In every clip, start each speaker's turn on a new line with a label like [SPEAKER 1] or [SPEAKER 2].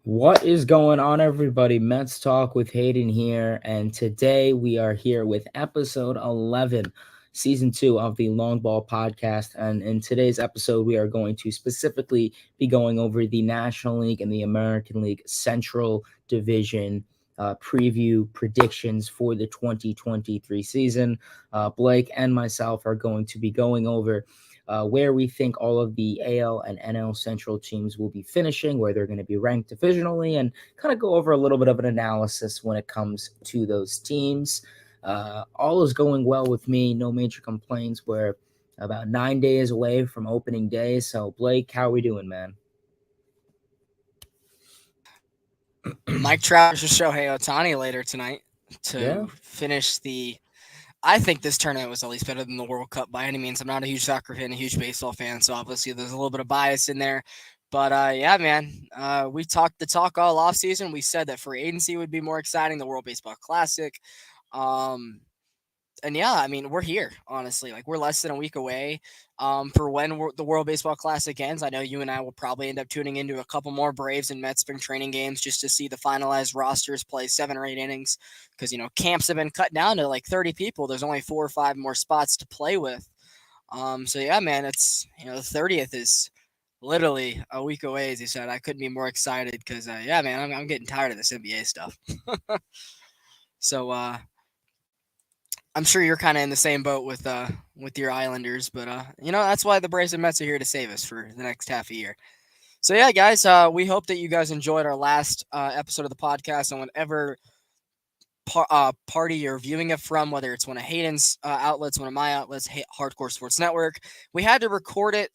[SPEAKER 1] What is going on, everybody? Mets Talk with Hayden here, and today we are here with episode 11, season 2 of the Longball podcast. And in today's episode, we are going to specifically be going over the National League and the American League Central Division preview predictions for the 2023 season. Blake and myself are going to be going over where we think all of the AL and NL Central teams will be finishing, where they're going to be ranked divisionally, and kind of go over a little bit of an analysis when it comes to those teams. All is going well with me, no major complaints. We're about 9 days away from opening day. So, Blake, how are we doing, man?
[SPEAKER 2] Mike Trout versus Shohei Ohtani later tonight
[SPEAKER 1] Yeah.
[SPEAKER 2] to finish the. I think this tournament was at least better than the World Cup by any means. I'm not a huge soccer fan, a huge baseball fan, so obviously there's a little bit of bias in there. But yeah, man, we talked the talk all off season. We said that free agency would be more exciting, the World Baseball Classic. Um, and yeah, I mean, we're here, honestly. Like, we're less than a week away for when the World Baseball Classic ends. I know you and I will probably end up tuning into a couple more Braves and Mets spring training games just to see the finalized rosters play 7 or 8 innings because, camps have been cut down to like 30 people. There's only 4 or 5 more spots to play with. So yeah, man, it's, the 30th is literally a week away, as you said. I couldn't be more excited because, yeah, man, I'm getting tired of this NBA stuff. So, I'm sure you're kind of in the same boat with your Islanders, but that's why the Braves and Mets are here to save us for the next half a year. So yeah, guys, we hope that you guys enjoyed our last episode of the podcast, and whatever party you're viewing it from, whether it's one of Hayden's outlets, one of my outlets, Hardcore Sports Network. We had to record it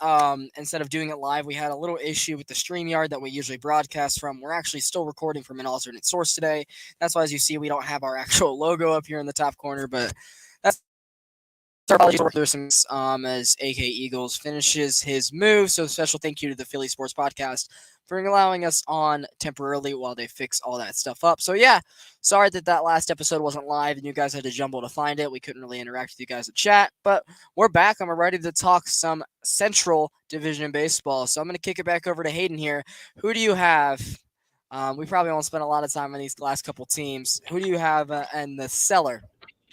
[SPEAKER 2] instead of doing it live. We had a little issue with the StreamYard that we usually broadcast from. We're actually still recording from an alternate source today. That's why, as you see, we don't have our actual logo up here in the top corner, but that's our apologies for as AK Eagles finishes his move. So special thank you to the Philly Sports Podcast for allowing us on temporarily while they fix all that stuff up. So yeah, sorry that last episode wasn't live and you guys had to jumble to find it. We couldn't really interact with you guys in chat, but we're back and we're ready to talk some Central Division baseball. So I'm going to kick it back over to Hayden here. Who do you have? We probably won't spend a lot of time on these last couple teams. Who do you have in the cellar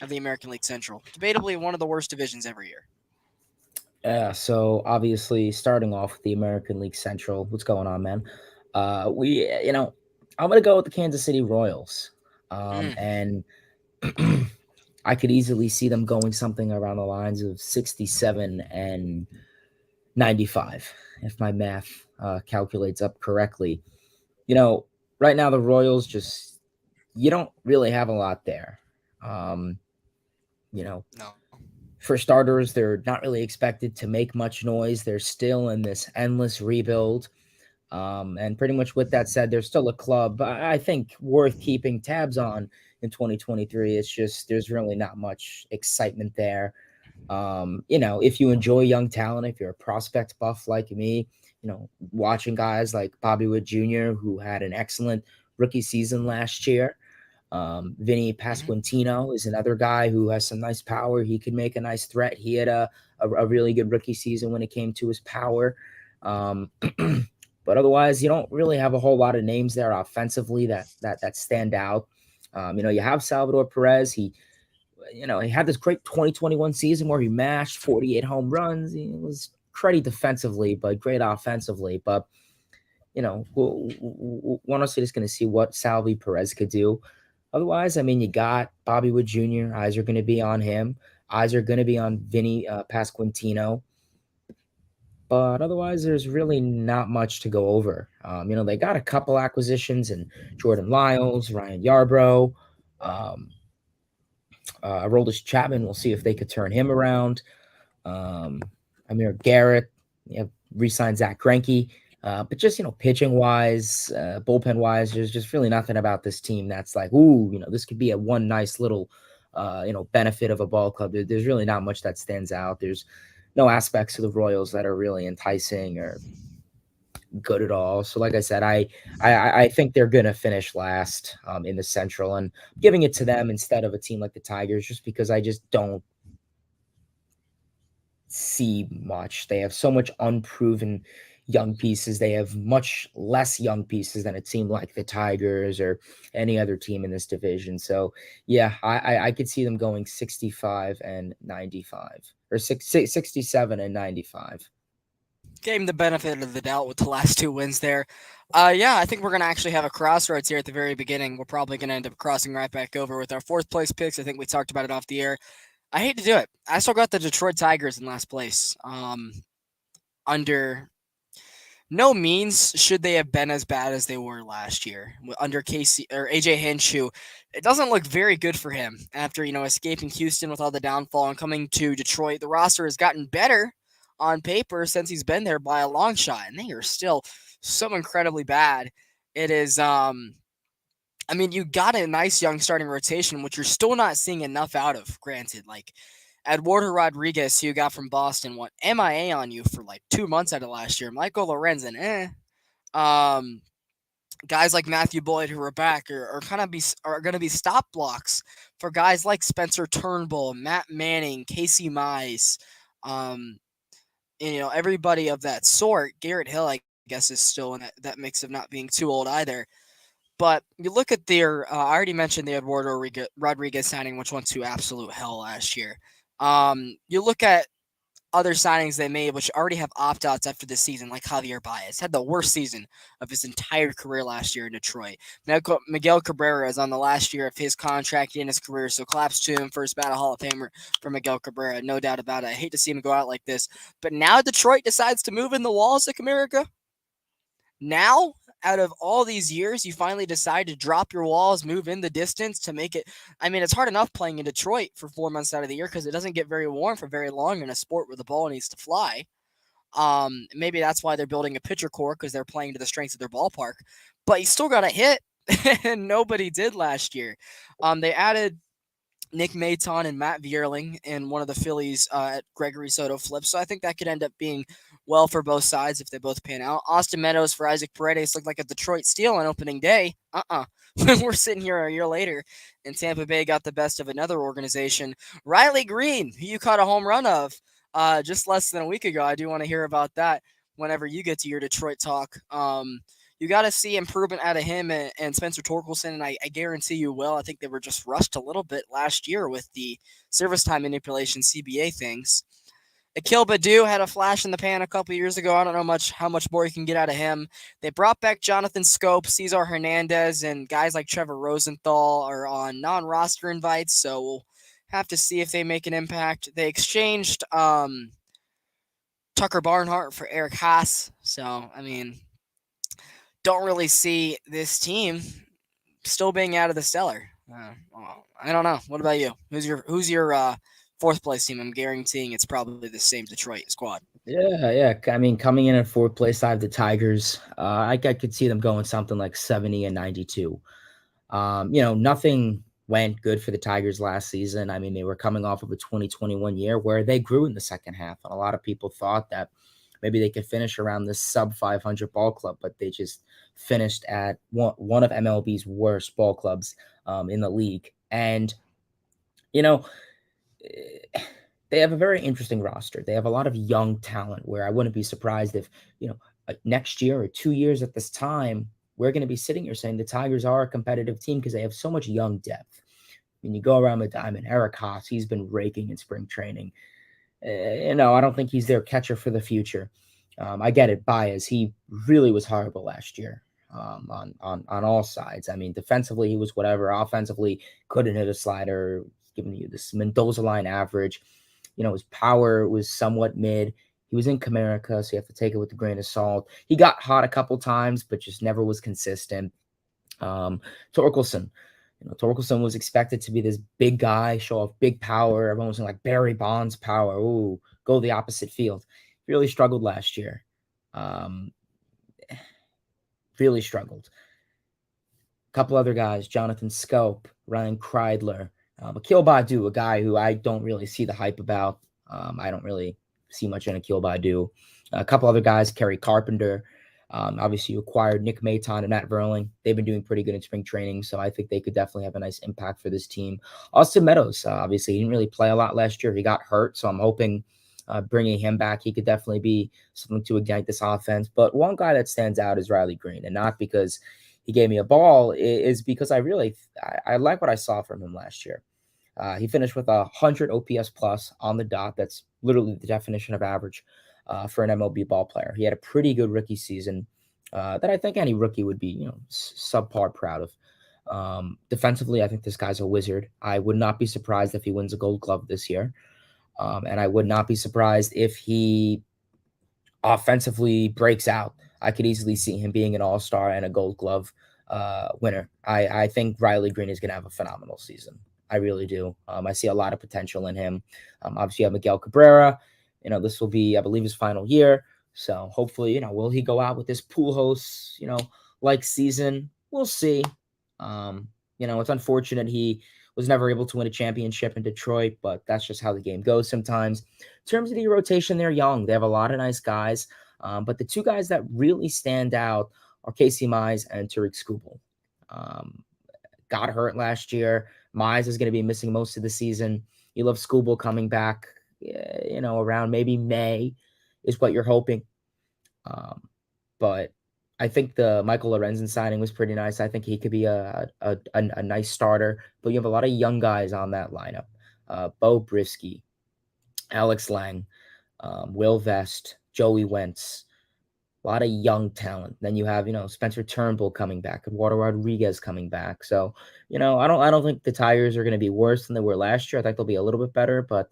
[SPEAKER 2] of the American League Central? Debatably one of the worst divisions every year.
[SPEAKER 1] Yeah, so obviously starting off with the American League Central, what's going on, man? I'm gonna go with the Kansas City Royals,
[SPEAKER 2] Mm.
[SPEAKER 1] and I could easily see them going something around the lines of 67 and 95, if my math calculates up correctly. You know, right now the Royals just you don't really have a lot there. Um, you know,
[SPEAKER 2] No.
[SPEAKER 1] for starters, they're not really expected to make much noise. They're still in this endless rebuild. And pretty much with that said, they're still a club I think worth keeping tabs on in 2023. It's just there's really not much excitement there. If you enjoy young talent, if you're a prospect buff like me, watching guys like Bobby Wood Jr., who had an excellent rookie season last year. Vinny
[SPEAKER 2] Mm-hmm.
[SPEAKER 1] Pasquantino is another guy who has some nice power. He could make a nice threat. He had a really good rookie season when it came to his power. Um, but otherwise, you don't really have a whole lot of names there offensively that stand out. You have Salvador Perez. He had this great 2021 season where he mashed 48 home runs. He was cruddy defensively, but great offensively. But we're honestly just going to see what Salvi Perez could do. Otherwise, I mean, you got Bobby Wood Jr. Eyes are going to be on him. Eyes are going to be on Vinny Pasquantino. But otherwise, there's really not much to go over. They got a couple acquisitions and Jordan Lyles, Ryan Yarbrough, um, Aroldis Chapman. We'll see if they could turn him around. Um, Amir Garrett, re-signed Zach Greinke. But just pitching wise, bullpen wise, there's just really nothing about this team that's like, ooh, this could be a one nice little, benefit of a ball club. There's really not much that stands out. There's no aspects of the Royals that are really enticing or good at all. So, like I said, I think they're gonna finish last in the Central, and giving it to them instead of a team like the Tigers, just because I just don't see much. They have so much unproven young pieces. They have much less young pieces than it seemed like the Tigers or any other team in this division. So yeah, I could see them going 65 and 95 or 67 and 95.
[SPEAKER 2] Gave him the benefit of the doubt with the last two wins there. Yeah, I think we're gonna actually have a crossroads here at the very beginning. We're probably gonna end up crossing right back over with our fourth place picks. I think we talked about it off the air. I hate to do it. I still got the Detroit Tigers in last place. Under no means should they have been as bad as they were last year under Casey or AJ Hinch, who it doesn't look very good for him after escaping Houston with all the downfall and coming to Detroit. The roster has gotten better on paper since he's been there by a long shot, and they are still so incredibly bad. It is I mean, you got a nice young starting rotation, which you're still not seeing enough out of. Granted, like Eduardo Rodriguez, who you got from Boston, went MIA on you for like 2 months out of last year. Michael Lorenzen, Um, guys like Matthew Boyd, who are back, are going to be stop blocks for guys like Spencer Turnbull, Matt Manning, Casey Mize, um, and, everybody of that sort. Garrett Hill, I guess, is still in that mix of not being too old either. But you look at their, I already mentioned the Eduardo Rodriguez signing, which went to absolute hell last year. You look at other signings they made, which already have opt outs after this season, like Javier Baez, had the worst season of his entire career last year in Detroit. Miguel Cabrera is on the last year of his contract in his career, so claps to him, first ballot Hall of Famer for Miguel Cabrera, no doubt about it. I hate to see him go out like this, but now Detroit decides to move in the walls of America. Now, out of all these years, you finally decide to drop your walls, move in the distance to make it. I mean, it's hard enough playing in Detroit for 4 months out of the year because it doesn't get very warm for very long in a sport where the ball needs to fly. Maybe that's why they're building a pitcher core because they're playing to the strengths of their ballpark. But you still got to hit, and nobody did last year. They added Nick Maton and Matt Vierling in one of the Phillies at Gregory Soto flips. So I think that could end up being well for both sides if they both pan out. Austin Meadows for Isaac Paredes looked like a Detroit steal on opening day. We're sitting here a year later, and Tampa Bay got the best of another organization. Riley Green, who you caught a home run of just less than a week ago. I do want to hear about that whenever you get to your Detroit talk. You got to see improvement out of him and Spencer Torkelson, and I guarantee you will. I think they were just rushed a little bit last year with the service time manipulation CBA things. Akil Badu had a flash in the pan a couple years ago. I don't know how much more you can get out of him. They brought back Jonathan Scope, Cesar Hernandez, and guys like Trevor Rosenthal are on non-roster invites, so we'll have to see if they make an impact. They exchanged Tucker Barnhart for Eric Haas, so, I mean, don't really see this team still being out of the cellar. I don't know. What about you? Who's your fourth place team? I'm guaranteeing it's probably the same Detroit squad.
[SPEAKER 1] Yeah. I mean, coming in at fourth place, I have the Tigers. I could see them going something like 70 and 92. Nothing went good for the Tigers last season. I mean, they were coming off of a 2021 year where they grew in the second half, and a lot of people thought that maybe they could finish around this sub 500 ball club, but they just finished at one of MLB's worst ball clubs in the league. And, they have a very interesting roster. They have a lot of young talent where I wouldn't be surprised if, next year or 2 years at this time, we're going to be sitting here saying the Tigers are a competitive team because they have so much young depth. When you go around the diamond, Eric Haas, he's been raking in spring training. I don't think he's their catcher for the future. I get it, Baez. He really was horrible last year on all sides. I mean, defensively, he was whatever. Offensively, couldn't hit a slider, giving you this Mendoza line average. His power was somewhat mid. He was in Comerica, so you have to take it with a grain of salt. He got hot a couple times, but just never was consistent. Torkelson. Torkelson was expected to be this big guy, show off big power. Everyone was like Barry Bonds power. Ooh, go the opposite field. Really struggled last year. Really struggled. A couple other guys, Jonathan Scope, Ryan Kreidler, Akil Badu, a guy who I don't really see the hype about. I don't really see much in Akil Badu. A couple other guys, Kerry Carpenter. Obviously, you acquired Nick Maton and Matt Verling. They've been doing pretty good in spring training, so I think they could definitely have a nice impact for this team. Austin Meadows, obviously, he didn't really play a lot last year. He got hurt, so I'm hoping Bringing him back, he could definitely be something to ignite this offense. But one guy that stands out is Riley Green, and not because he gave me a ball, is because I like what I saw from him last year. He finished with 100 OPS plus on the dot. That's literally the definition of average for an MLB ball player. He had a pretty good rookie season that I think any rookie would be, subpar proud of. Defensively, I think this guy's a wizard. I would not be surprised if he wins a Gold Glove this year, and I would not be surprised if he offensively breaks out. I could easily see him being an all-star and a Gold Glove winner. I think Riley Green is going to have a phenomenal season. I really do. I see a lot of potential in him. Obviously, you have Miguel Cabrera. This will be, I believe, his final year. So hopefully, will he go out with this Pujols, like season? We'll see. It's unfortunate he was never able to win a championship in Detroit, but that's just how the game goes sometimes. In terms of the rotation, they're young. They have a lot of nice guys. But the two guys that really stand out are Casey Mize and Tariq Skubal. Got hurt last year. Mize is going to be missing most of the season. You love Skubal coming back, around maybe May is what you're hoping. But I think the Michael Lorenzen signing was pretty nice. I think he could be a nice starter. But you have a lot of young guys on that lineup. Bo Brisky, Alex Lang, Will Vest, Joey Wentz. A lot of young talent. Then you have, Spencer Turnbull coming back, Eduardo Rodriguez coming back. So, I don't think the Tigers are going to be worse than they were last year. I think they'll be a little bit better, but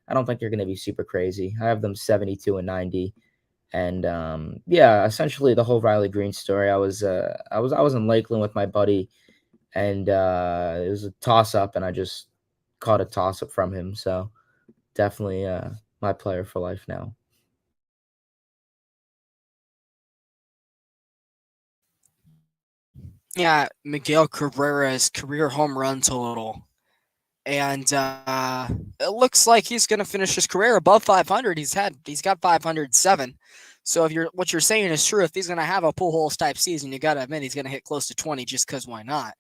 [SPEAKER 1] I don't think they're going to be super crazy. I have them 72 and 90. And essentially the whole Riley Green story. I was in Lakeland with my buddy, and it was a toss up, and I just caught a toss up from him. So definitely my player for life now.
[SPEAKER 2] Yeah, Miguel Cabrera's career home run total. And it looks like he's going to finish his career above 500. He's got 507. So if what you're saying is true, if he's going to have a Pujols type season, you got to admit he's going to hit close to 20 just because why not?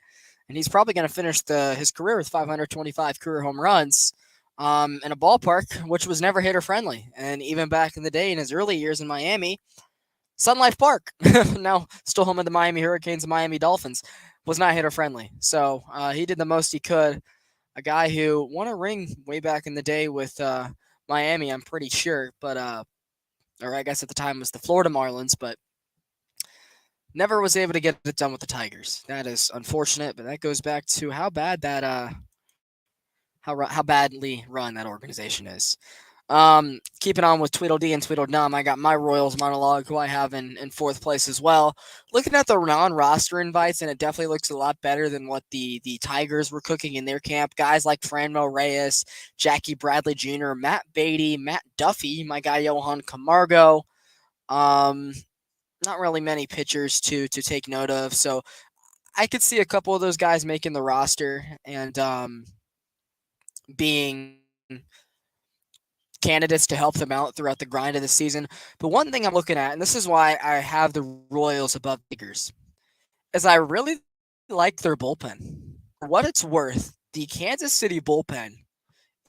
[SPEAKER 2] And he's probably going to finish his career with 525 career home runs in a ballpark which was never hitter friendly. And even back in the day in his early years in Miami, Sun Life Park, now still home of the Miami Hurricanes and Miami Dolphins, was not hitter friendly. So he did the most he could. A guy who won a ring way back in the day with Miami, I'm pretty sure, but or I guess at the time it was the Florida Marlins, but never was able to get it done with the Tigers. That is unfortunate, but that goes back to how bad that how badly run that organization is. Keeping on with Tweedledee and Tweedledum, I got my Royals monologue, who I have in fourth place as well. Looking at the non-roster invites, and it definitely looks a lot better than what the Tigers were cooking in their camp. Guys like Franmil Reyes, Jackie Bradley Jr., Matt Beatty, Matt Duffy, my guy Johan Camargo. Not really many pitchers to take note of, so I could see a couple of those guys making the roster and being candidates to help them out throughout the grind of the season. But one thing I'm looking at, and this is why I have the Royals above Tigers, is I really like their bullpen. For what it's worth, the Kansas City bullpen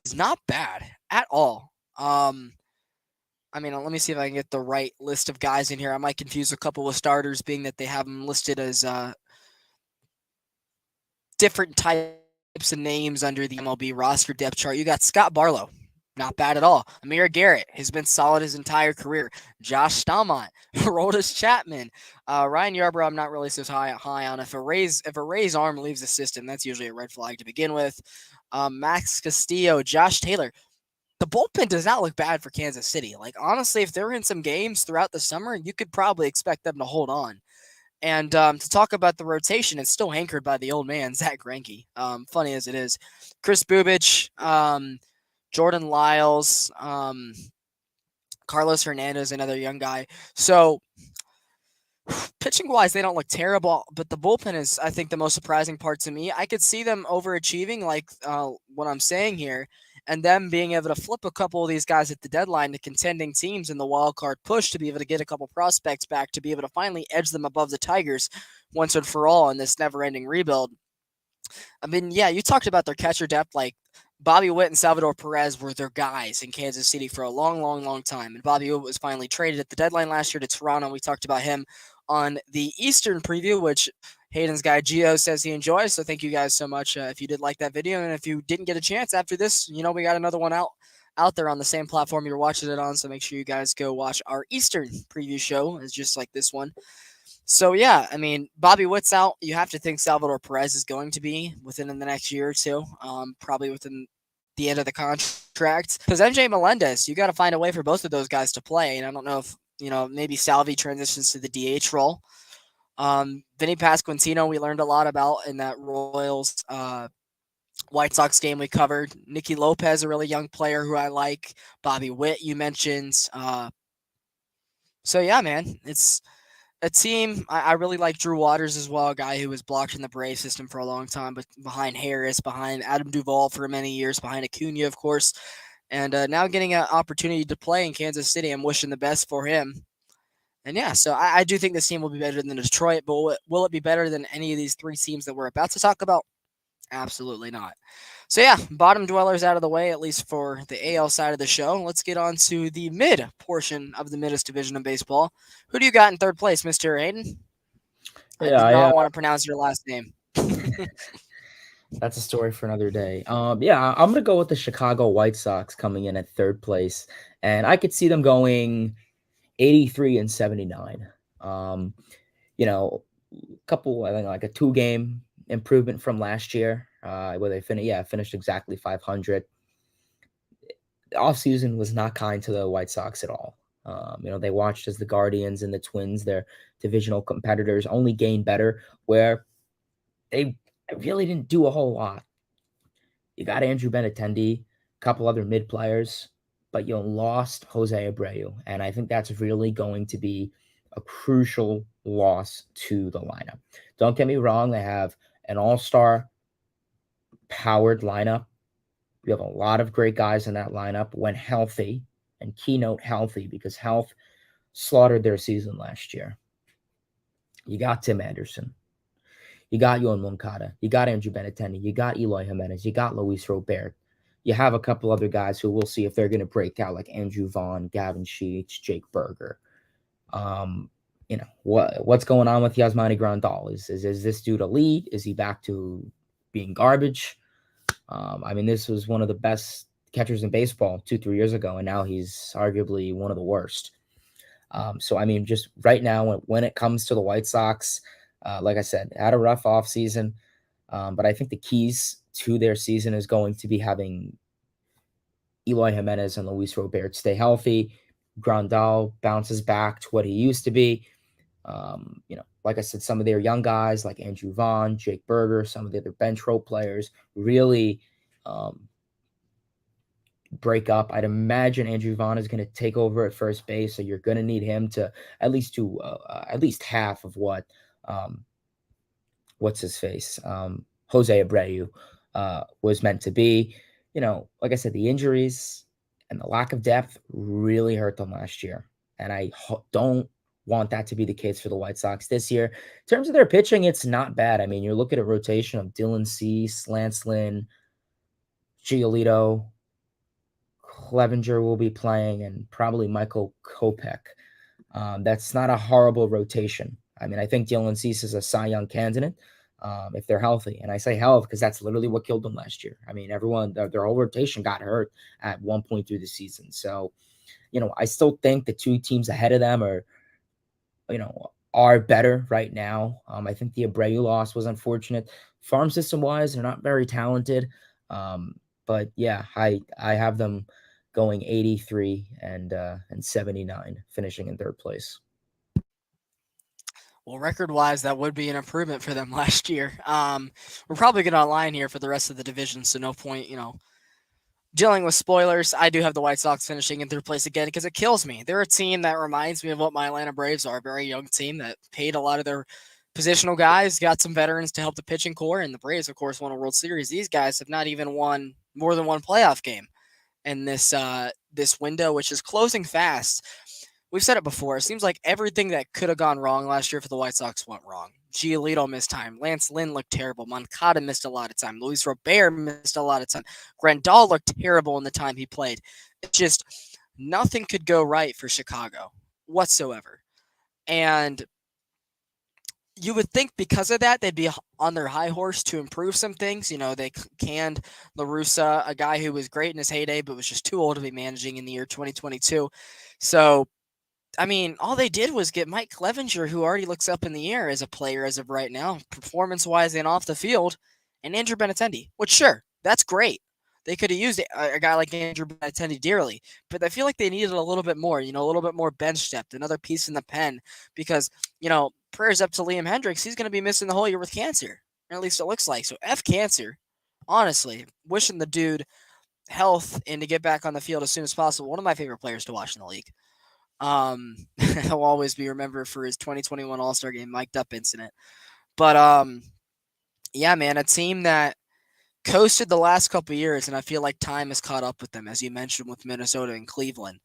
[SPEAKER 2] is not bad at all. Let me see if I can get the right list of guys in here. I might confuse a couple of starters, being that they have them listed as different types of names under the MLB roster depth chart. You got Scott Barlow. Not bad at all. Amir Garrett has been solid his entire career. Josh Staumont, Aroldis Chapman, Ryan Yarbrough. I'm not really so high on. If a Ray's arm leaves the system, that's usually a red flag to begin with. Max Castillo, Josh Taylor. The bullpen does not look bad for Kansas City. Like, honestly, if they're in some games throughout the summer, you could probably expect them to hold on. And to talk about the rotation, it's still anchored by the old man, Zach Greinke. Funny as it is. Chris Bubich, Jordan Lyles, Carlos Hernandez, another young guy. So pitching-wise, they don't look terrible, but the bullpen is, I think, the most surprising part to me. I could see them overachieving, like what I'm saying here, and them being able to flip a couple of these guys at the deadline to contending teams in the wild card push to be able to get a couple prospects back to be able to finally edge them above the Tigers once and for all in this never-ending rebuild. I mean, yeah, you talked about their catcher depth, like Bobby Witt and Salvador Perez were their guys in Kansas City for a long, long, long time. And Bobby Witt was finally traded at the deadline last year to Toronto. We talked about him on the Eastern preview, which Hayden's guy Gio says he enjoys. So thank you guys so much if you did like that video. And if you didn't get a chance after this, we got another one out there on the same platform you're watching it on. So make sure you guys go watch our Eastern preview show. It's just like this one. So yeah, I mean, Bobby Witt's out. You have to think Salvador Perez is going to be within the next year or two, probably within the end of the contract. Because MJ Melendez, you got to find a way for both of those guys to play. And I don't know if maybe Salvi transitions to the DH role. Vinny Pasquantino, we learned a lot about in that Royals White Sox game we covered. Nicky Lopez, a really young player who I like. Bobby Witt, you mentioned. So yeah, man, it's a team. I really like Drew Waters as well, a guy who was blocked in the Brave system for a long time, but behind Harris, behind Adam Duvall for many years, behind Acuna, of course, and now getting an opportunity to play in Kansas City. I'm wishing the best for him. And yeah, so I do think this team will be better than Detroit, but will it be better than any of these three teams that we're about to talk about? Absolutely not. So yeah, bottom dwellers out of the way, at least for the AL side of the show. Let's get on to the mid portion of the Midwest division of baseball. Who do you got in third place, Mr. Hayden? I
[SPEAKER 1] Yeah,
[SPEAKER 2] did not want to pronounce your last name.
[SPEAKER 1] that's a story for another day. Yeah, I'm gonna go with the Chicago White Sox coming in at third place, and I could see them going 83 and 79. I think like a 2-game improvement from last year, where they finished exactly 500. The offseason was not kind to the White Sox at all. They watched as the Guardians and the Twins, their divisional competitors, only gained better, where they really didn't do a whole lot. You got Andrew Benintendi, a couple other mid players, but you lost Jose Abreu. And I think that's really going to be a crucial loss to the lineup. Don't get me wrong, they have an all-star powered lineup. You have a lot of great guys in that lineup when healthy, and keynote healthy, because health slaughtered their season last year. You got Tim Anderson. You got Yoan Moncada. You got Andrew Benintendi. You got Eloy Jimenez. You got Luis Robert. You have a couple other guys who we'll see if they're going to break out, like Andrew Vaughn, Gavin Sheets, Jake Berger. What's going on with Yasmani Grandal? Is this dude elite? Is he back to being garbage? This was one of the best catchers in baseball 2-3 years ago, and now he's arguably one of the worst. Just right now, when it comes to the White Sox, like I said, had a rough offseason, but I think the keys to their season is going to be having Eloy Jimenez and Luis Robert stay healthy. Grandal bounces back to what he used to be. Like I said, some of their young guys like Andrew Vaughn, Jake Berger, some of the other bench role players really break up. I'd imagine Andrew Vaughn is going to take over at first base, so you're going to need him to at least do at least half of what what's his face Jose Abreu was meant to be. Like I said, the injuries and the lack of depth really hurt them last year, and I don't want that to be the case for the White Sox this year. In terms of their pitching, it's not bad. You're looking at a rotation of Dylan Cease, Lance Lynn, Giolito, Clevenger will be playing, and probably Michael Kopech. That's not a horrible rotation. I think Dylan Cease is a Cy Young candidate if they're healthy. And I say health because that's literally what killed them last year. Everyone, their whole rotation got hurt at one point through the season. So, I still think the two teams ahead of them are better right now. I think the Abreu loss was unfortunate. Farm system wise, they're not very talented. But yeah, I have them going 83 and 79, finishing in third place.
[SPEAKER 2] Well, record-wise, that would be an improvement for them last year. We're probably going to align here for the rest of the division, so no point, dealing with spoilers. I do have the White Sox finishing in third place again because it kills me. They're a team that reminds me of what my Atlanta Braves are, a very young team that paid a lot of their positional guys, got some veterans to help the pitching core, and the Braves, of course, won a World Series. These guys have not even won more than one playoff game in this window, which is closing fast. We've said it before. It seems like everything that could have gone wrong last year for the White Sox went wrong. Giolito missed time. Lance Lynn looked terrible. Moncada missed a lot of time. Luis Robert missed a lot of time. Grandal looked terrible in the time he played. It just nothing could go right for Chicago whatsoever. And you would think because of that they'd be on their high horse to improve some things. They canned LaRussa, a guy who was great in his heyday but was just too old to be managing in the year 2022. So, I mean, all they did was get Mike Clevenger, who already looks up in the air as a player as of right now, performance-wise and off the field, and Andrew Benintendi, which, sure, that's great. They could have used a guy like Andrew Benintendi dearly, but I feel like they needed a little bit more, a little bit more bench depth, another piece in the pen, because, prayers up to Liam Hendricks. He's going to be missing the whole year with cancer, or at least it looks like. So F cancer, honestly, wishing the dude health and to get back on the field as soon as possible. One of my favorite players to watch in the league. He'll always be remembered for his 2021 All-Star Game mic'd up incident. But yeah, man, a team that coasted the last couple years, and I feel like time has caught up with them, as you mentioned with Minnesota and Cleveland.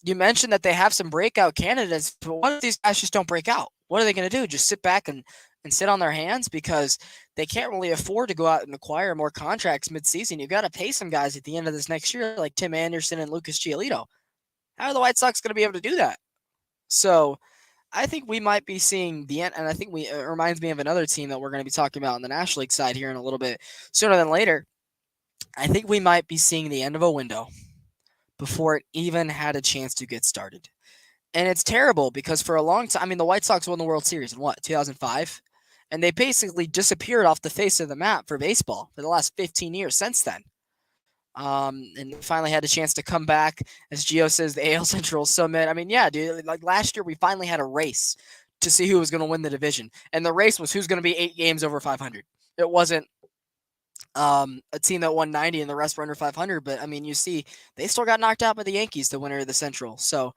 [SPEAKER 2] You mentioned that they have some breakout candidates, but what if these guys just don't break out? What are they going to do? Just sit back and sit on their hands? Because they can't really afford to go out and acquire more contracts midseason. You got to pay some guys at the end of this next year, like Tim Anderson and Lucas Giolito. How are the White Sox going to be able to do that? So I think we might be seeing the end, and I think it reminds me of another team that we're going to be talking about on the National League side here in a little bit sooner than later. I think we might be seeing the end of a window before it even had a chance to get started. And it's terrible because for a long time, I mean, the White Sox won the World Series in 2005? And they basically disappeared off the face of the map for baseball for the last 15 years since then. And finally had a chance to come back. As Gio says, the AL Central Summit. I mean, yeah, dude, like last year we finally had a race to see who was going to win the division. And the race was who's going to be 8 games over 500. It wasn't a team that won 90 and the rest were under 500. But, I mean, you see, they still got knocked out by the Yankees, the winner of the Central. So,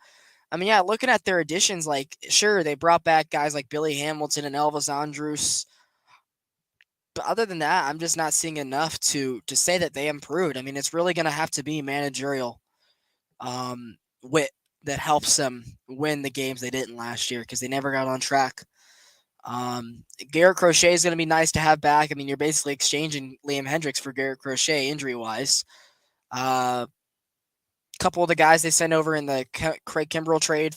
[SPEAKER 2] I mean, yeah, looking at their additions, like, sure, they brought back guys like Billy Hamilton and Elvis Andrus. But other than that, I'm just not seeing enough to say that they improved. I mean, it's really going to have to be managerial wit that helps them win the games they didn't last year because they never got on track. Garrett Crochet is going to be nice to have back. I mean, you're basically exchanging Liam Hendricks for Garrett Crochet injury-wise. Couple of the guys they sent over in the Craig Kimbrell trade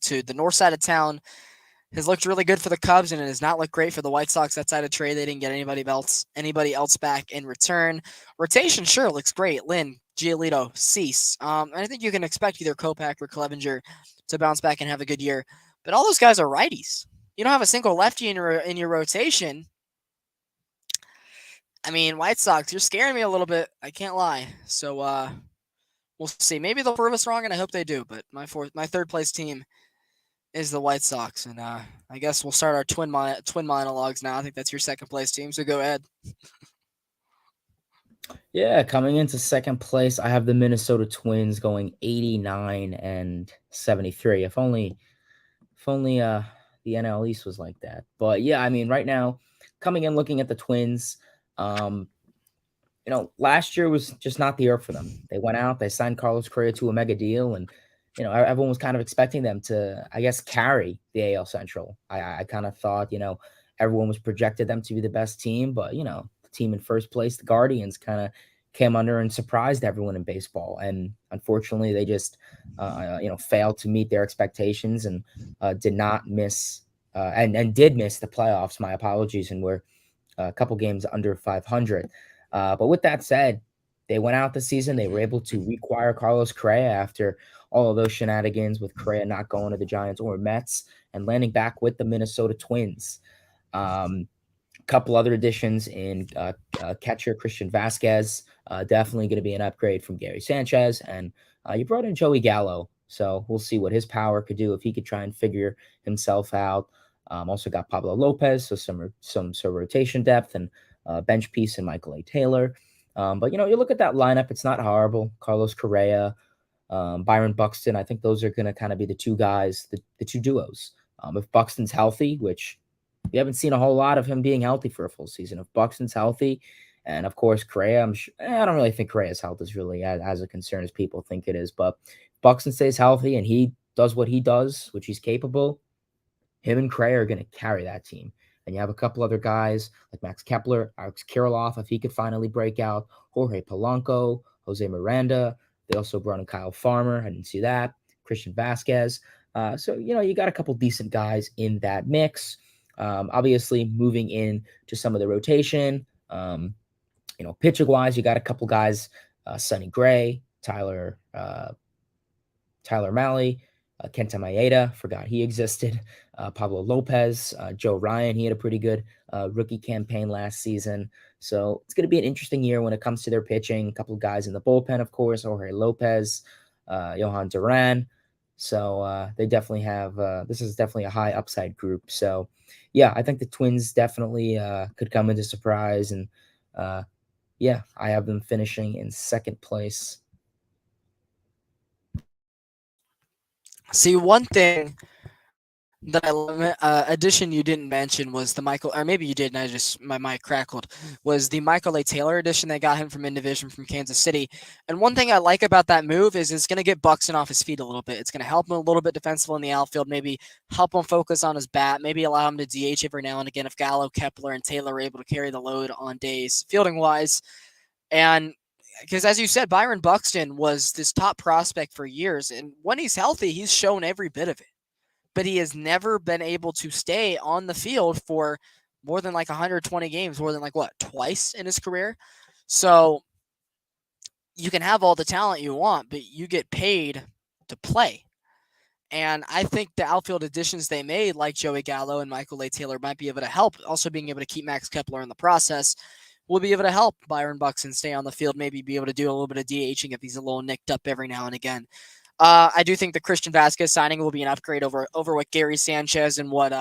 [SPEAKER 2] to the north side of town has looked really good for the Cubs, and it has not looked great for the White Sox. That side of trade, they didn't get anybody else back in return. Rotation sure looks great. Lynn, Giolito, Cease. And I think you can expect either Kopech or Clevenger to bounce back and have a good year. But all those guys are righties. You don't have a single lefty in your rotation. I mean, White Sox, you're scaring me a little bit. I can't lie. So we'll see. Maybe they'll prove us wrong, and I hope they do. But my third place team is the White Sox, and I guess we'll start our twin monologues now. I think that's your second place team, so go ahead.
[SPEAKER 1] Yeah, coming into second place, I have the Minnesota Twins going 89 and 73. If only the NL East was like that. But yeah, I mean, right now, coming in looking at the Twins, last year was just not the year for them. They went out, they signed Carlos Correa to a mega deal, and everyone was kind of expecting them to, I guess, carry the AL Central. I kind of thought, everyone was projected them to be the best team, but the team in first place, the Guardians, kind of came under and surprised everyone in baseball. And unfortunately, they just, failed to meet their expectations and did not miss and did miss the playoffs. My apologies, and were a couple games under 500. But with that said, they went out the season. They were able to reacquire Carlos Correa after all of those shenanigans with Correa not going to the Giants or Mets and landing back with the Minnesota Twins. Couple other additions in catcher Christian Vasquez, definitely going to be an upgrade from Gary Sanchez, and you brought in Joey Gallo, so we'll see what his power could do if he could try and figure himself out. Also got Pablo Lopez, so some rotation depth and bench piece in Michael A. Taylor. But you look at that lineup; it's not horrible. Carlos Correa, Byron Buxton. I think those are going to kind of be the two guys, the two duos. If Buxton's healthy, which we haven't seen a whole lot of him being healthy for a full season. If Buxton's healthy, and of course Correa, I don't really think Correa's health is really as a concern as people think it is. But Buxton stays healthy and he does what he does, which he's capable. Him and Cray are going to carry that team. And you have a couple other guys like Max Kepler, Alex Kirilloff, if he could finally break out, Jorge Polanco, Jose Miranda. They also brought in Kyle Farmer. I didn't see that. Christian Vasquez. So, you got a couple decent guys in that mix. Obviously, moving in to some of the rotation. Pitching wise, you got a couple guys, Sonny Gray, Tyler Malley, Kenta Maeda, forgot he existed, Pablo Lopez, Joe Ryan, he had a pretty good rookie campaign last season. So it's going to be an interesting year when it comes to their pitching. A couple of guys in the bullpen, of course, Jorge Lopez, Johan Duran. So they definitely have, this is definitely a high upside group. So yeah, I think the Twins definitely could come into surprise. And yeah, I have them finishing in second place.
[SPEAKER 2] See, one thing that I love, addition you didn't mention was the Michael, or maybe you did, and my mic crackled, was the Michael A. Taylor edition. They got him from in division from Kansas City. And one thing I like about that move is it's going to get Buxton off his feet a little bit. It's going to help him a little bit defensive in the outfield, maybe help him focus on his bat, maybe allow him to DH every now and again if Gallo, Kepler, and Taylor are able to carry the load on days fielding wise. And because as you said, Byron Buxton was this top prospect for years. And when he's healthy, he's shown every bit of it. But he has never been able to stay on the field for more than like 120 games, more than twice in his career. So you can have all the talent you want, but you get paid to play. And I think the outfield additions they made, like Joey Gallo and Michael A. Taylor, might be able to help. Also being able to keep Max Kepler in the process will be able to help Byron Buxton stay on the field, maybe be able to do a little bit of DHing if he's a little nicked up every now and again. I do think the Christian Vasquez signing will be an upgrade over what Gary Sanchez and what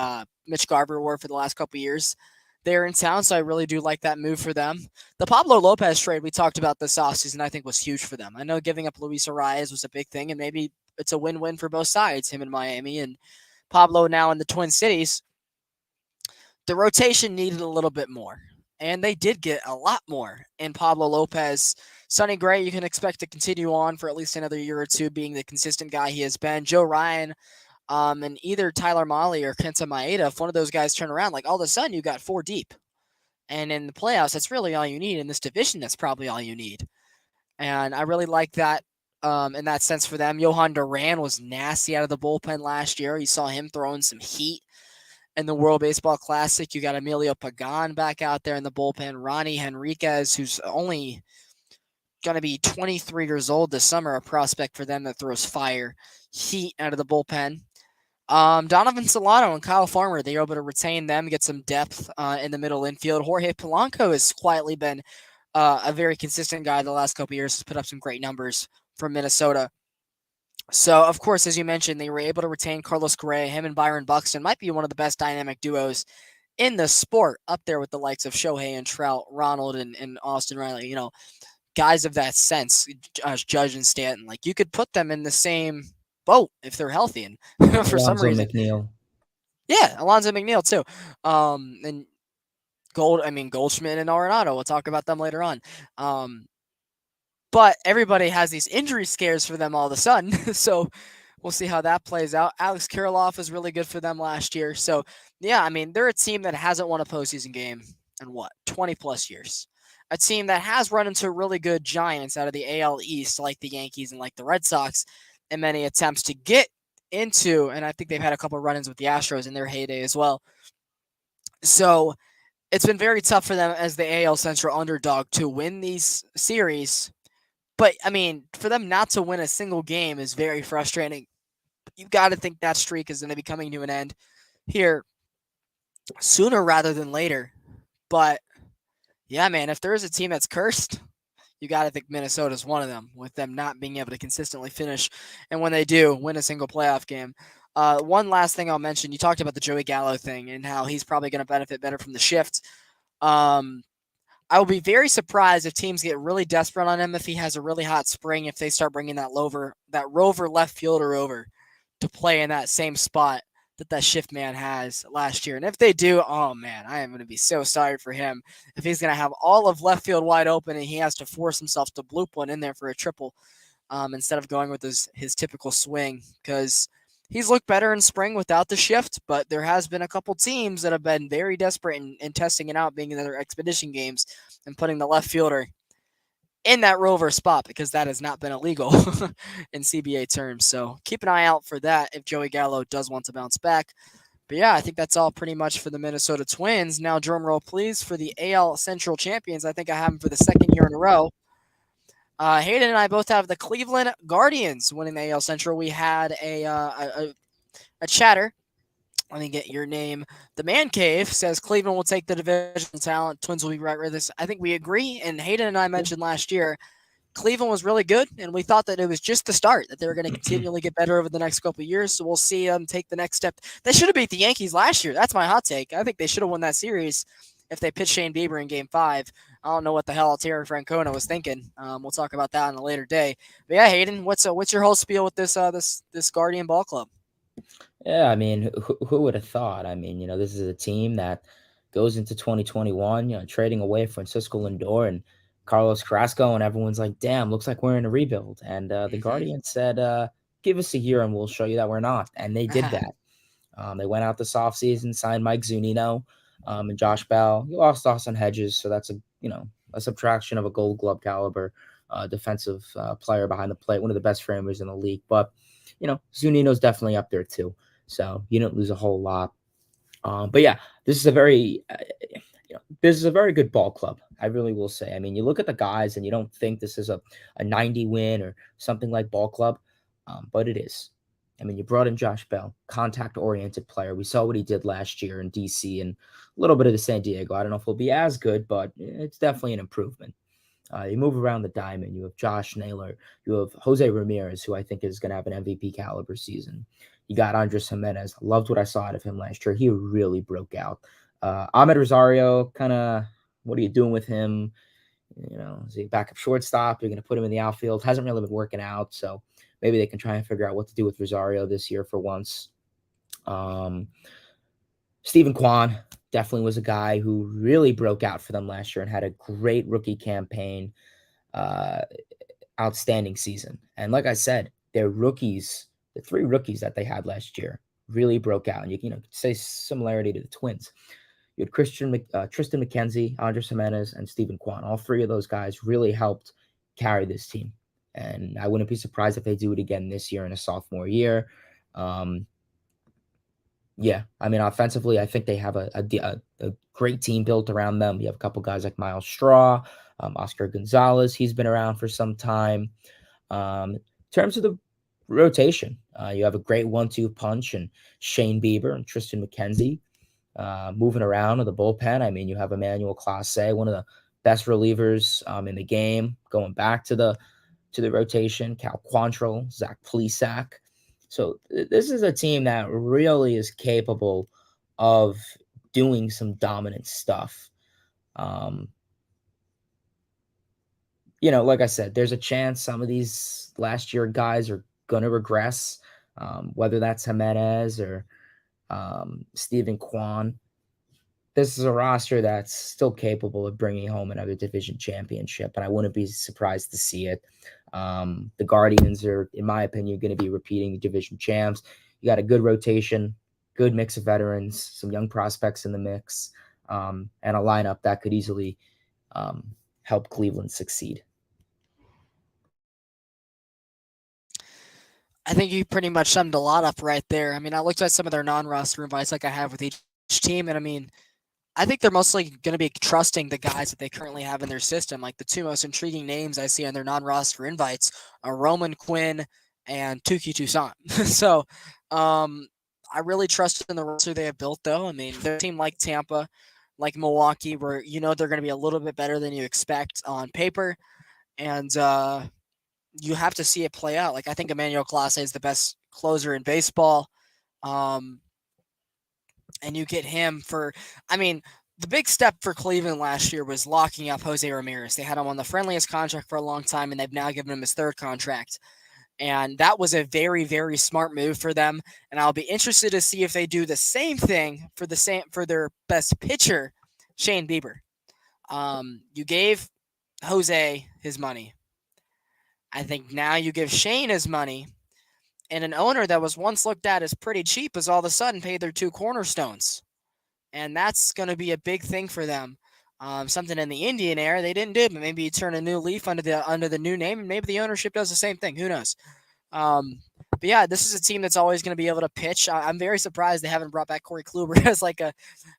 [SPEAKER 2] Mitch Garver were for the last couple of years there in town. So I really do like that move for them. The Pablo Lopez trade we talked about this offseason I think was huge for them. I know giving up Luis Arias was a big thing, and maybe it's a win-win for both sides, him in Miami and Pablo now in the Twin Cities. The rotation needed a little bit more, and they did get a lot more in Pablo Lopez. Sonny Gray, you can expect to continue on for at least another year or two, being the consistent guy he has been. Joe Ryan, and either Tyler Mahle or Kenta Maeda, if one of those guys turn around, all of a sudden you got 4 deep. And in the playoffs, that's really all you need. In this division, that's probably all you need. And I really like that in that sense for them. Johan Duran was nasty out of the bullpen last year. You saw him throwing some heat in the World Baseball Classic. You got Emilio Pagan back out there in the bullpen. Ronnie Henriquez, who's only going to be 23 years old this summer, a prospect for them that throws fire, heat out of the bullpen. Donovan Solano and Kyle Farmer, they were able to retain them, get some depth in the middle infield. Jorge Polanco has quietly been a very consistent guy the last couple of years, has put up some great numbers from Minnesota. So, of course, as you mentioned, they were able to retain Carlos Correa. Him and Byron Buxton might be one of the best dynamic duos in the sport, up there with the likes of Shohei and Trout, Ronald and Austin Riley. Guys of that sense, Judge and Stanton, you could put them in the same boat if they're healthy. And for some reason,
[SPEAKER 1] McNeil.
[SPEAKER 2] Yeah, Alonzo McNeil too. And Goldschmidt and Arenado. We'll talk about them later on. But everybody has these injury scares for them all of a sudden. So we'll see how that plays out. Alex Kirilloff was really good for them last year. So yeah, they're a team that hasn't won a postseason game in 20 plus years. A team that has run into really good giants out of the AL East, like the Yankees and like the Red Sox, in many attempts to get into, and I think they've had a couple of run-ins with the Astros in their heyday as well. So it's been very tough for them as the AL Central underdog to win these series. But, for them not to win a single game is very frustrating. You've got to think that streak is going to be coming to an end here sooner rather than later. But yeah, man, if there is a team that's cursed, you got to think Minnesota's one of them, with them not being able to consistently finish. And when they do, win a single playoff game. One last thing I'll mention, you talked about the Joey Gallo thing and how he's probably going to benefit better from the shift. I will be very surprised if teams get really desperate on him if he has a really hot spring, if they start bringing that rover left fielder over to play in that same spot that shift man has last year. And if they do, oh man, I am going to be so sorry for him if he's going to have all of left field wide open and he has to force himself to bloop one in there for a triple instead of going with his typical swing, because he's looked better in spring without the shift, but there has been a couple teams that have been very desperate in testing it out, being in their expedition games and putting the left fielder in that rover spot because that has not been illegal in CBA terms. So keep an eye out for that if Joey Gallo does want to bounce back. But yeah, I think that's all pretty much for the Minnesota Twins. Now, drum roll, please, for the AL Central champions. I think I have them for the second year in a row. Hayden and I both have the Cleveland Guardians winning the AL Central. We had a chatter. Let me get your name. The Man Cave says Cleveland will take the division talent. Twins will be right with this. I think we agree. And Hayden and I mentioned last year Cleveland was really good, and we thought that it was just the start, that they were going to continually get better over the next couple of years. So we'll see them take the next step. They should have beat the Yankees last year. That's my hot take. I think they should have won that series if they pitched Shane Bieber in Game 5. I don't know what the hell Terry Francona was thinking. We'll talk about that on a later day. But yeah, Hayden, what's your whole spiel with this Guardian Ball Club?
[SPEAKER 1] Yeah, I mean, who would have thought? I mean, this is a team that goes into 2021, trading away Francisco Lindor and Carlos Carrasco, and everyone's like, damn, looks like we're in a rebuild. And the Guardians said, give us a year and we'll show you that we're not. And they did that. They went out this offseason, signed Mike Zunino and Josh Bell. You lost Austin Hedges, so that's a subtraction of a Gold Glove caliber defensive player behind the plate, one of the best framers in the league. But Zunino's definitely up there too. So you don't lose a whole lot. But yeah, this is a very good ball club. I really will say. I mean, you look at the guys and you don't think this is a 90 win or something like ball club, but it is. I mean, you brought in Josh Bell, contact-oriented player. We saw what he did last year in DC and a little bit of the San Diego. I don't know if he'll be as good, but it's definitely an improvement. You move around the diamond. You have Josh Naylor. You have Jose Ramirez, who I think is going to have an MVP caliber season. You got Andres Jimenez. Loved what I saw out of him last year. He really broke out. Ahmed Rosario, kind of, what are you doing with him? Is he a backup shortstop? You're going to put him in the outfield. Hasn't really been working out, so maybe they can try and figure out what to do with Rosario this year for once. Stephen Kwan definitely was a guy who really broke out for them last year and had a great rookie campaign, outstanding season. And like I said, their rookies, the 3 rookies that they had last year, really broke out. And you could say similarity to the Twins. You had Tristan McKenzie, Andres Jimenez, and Stephen Kwan. All 3 of those guys really helped carry this team. And I wouldn't be surprised if they do it again this year in a sophomore year. Yeah, I mean, offensively, I think they have a great team built around them. You have a couple guys like Miles Straw, Oscar Gonzalez. He's been around for some time. In terms of the rotation, you have a great 1-2 punch and Shane Bieber and Tristan McKenzie moving around in the bullpen. I mean, you have Emmanuel Clase, one of the best relievers in the game, going back to the rotation. Cal Quantrill, Zach Plesac. So this is a team that really is capable of doing some dominant stuff. Like I said, there's a chance some of these last year guys are going to regress, whether that's Jimenez or Stephen Kwan. This is a roster that's still capable of bringing home another division championship, and I wouldn't be surprised to see it. The Guardians are, in my opinion, going to be repeating the division champs. You got a good rotation, good mix of veterans, some young prospects in the mix, and a lineup that could easily help Cleveland succeed.
[SPEAKER 2] I think you pretty much summed a lot up right there. I mean, I looked at some of their non-roster invites like I have with each team, and I mean, I think they're mostly going to be trusting the guys that they currently have in their system. Like the 2 most intriguing names I see on their non-roster invites are Roman Quinn and Tuki Toussaint. So I really trust in the roster they have built, though. I mean, their team like Tampa, like Milwaukee, where they're going to be a little bit better than you expect on paper. And you have to see it play out. Like I think Emmanuel Clase is the best closer in baseball. And you get him for, I mean, the big step for Cleveland last year was locking up Jose Ramirez. They had him on the friendliest contract for a long time, and they've now given him his 3rd contract. And that was a very, very smart move for them. And I'll be interested to see if they do the same thing for their best pitcher, Shane Bieber. You gave Jose his money. I think now you give Shane his money, And an owner that was once looked at as pretty cheap has all of a sudden paid their two cornerstones. And that's going to be a big thing for them. Something in the Indian era they didn't do, but maybe you turn a new leaf under the new name, and maybe the ownership does the same thing. Who knows? But yeah, this is a team that's always going to be able to pitch. I'm very surprised they haven't brought back Corey Kluber as like a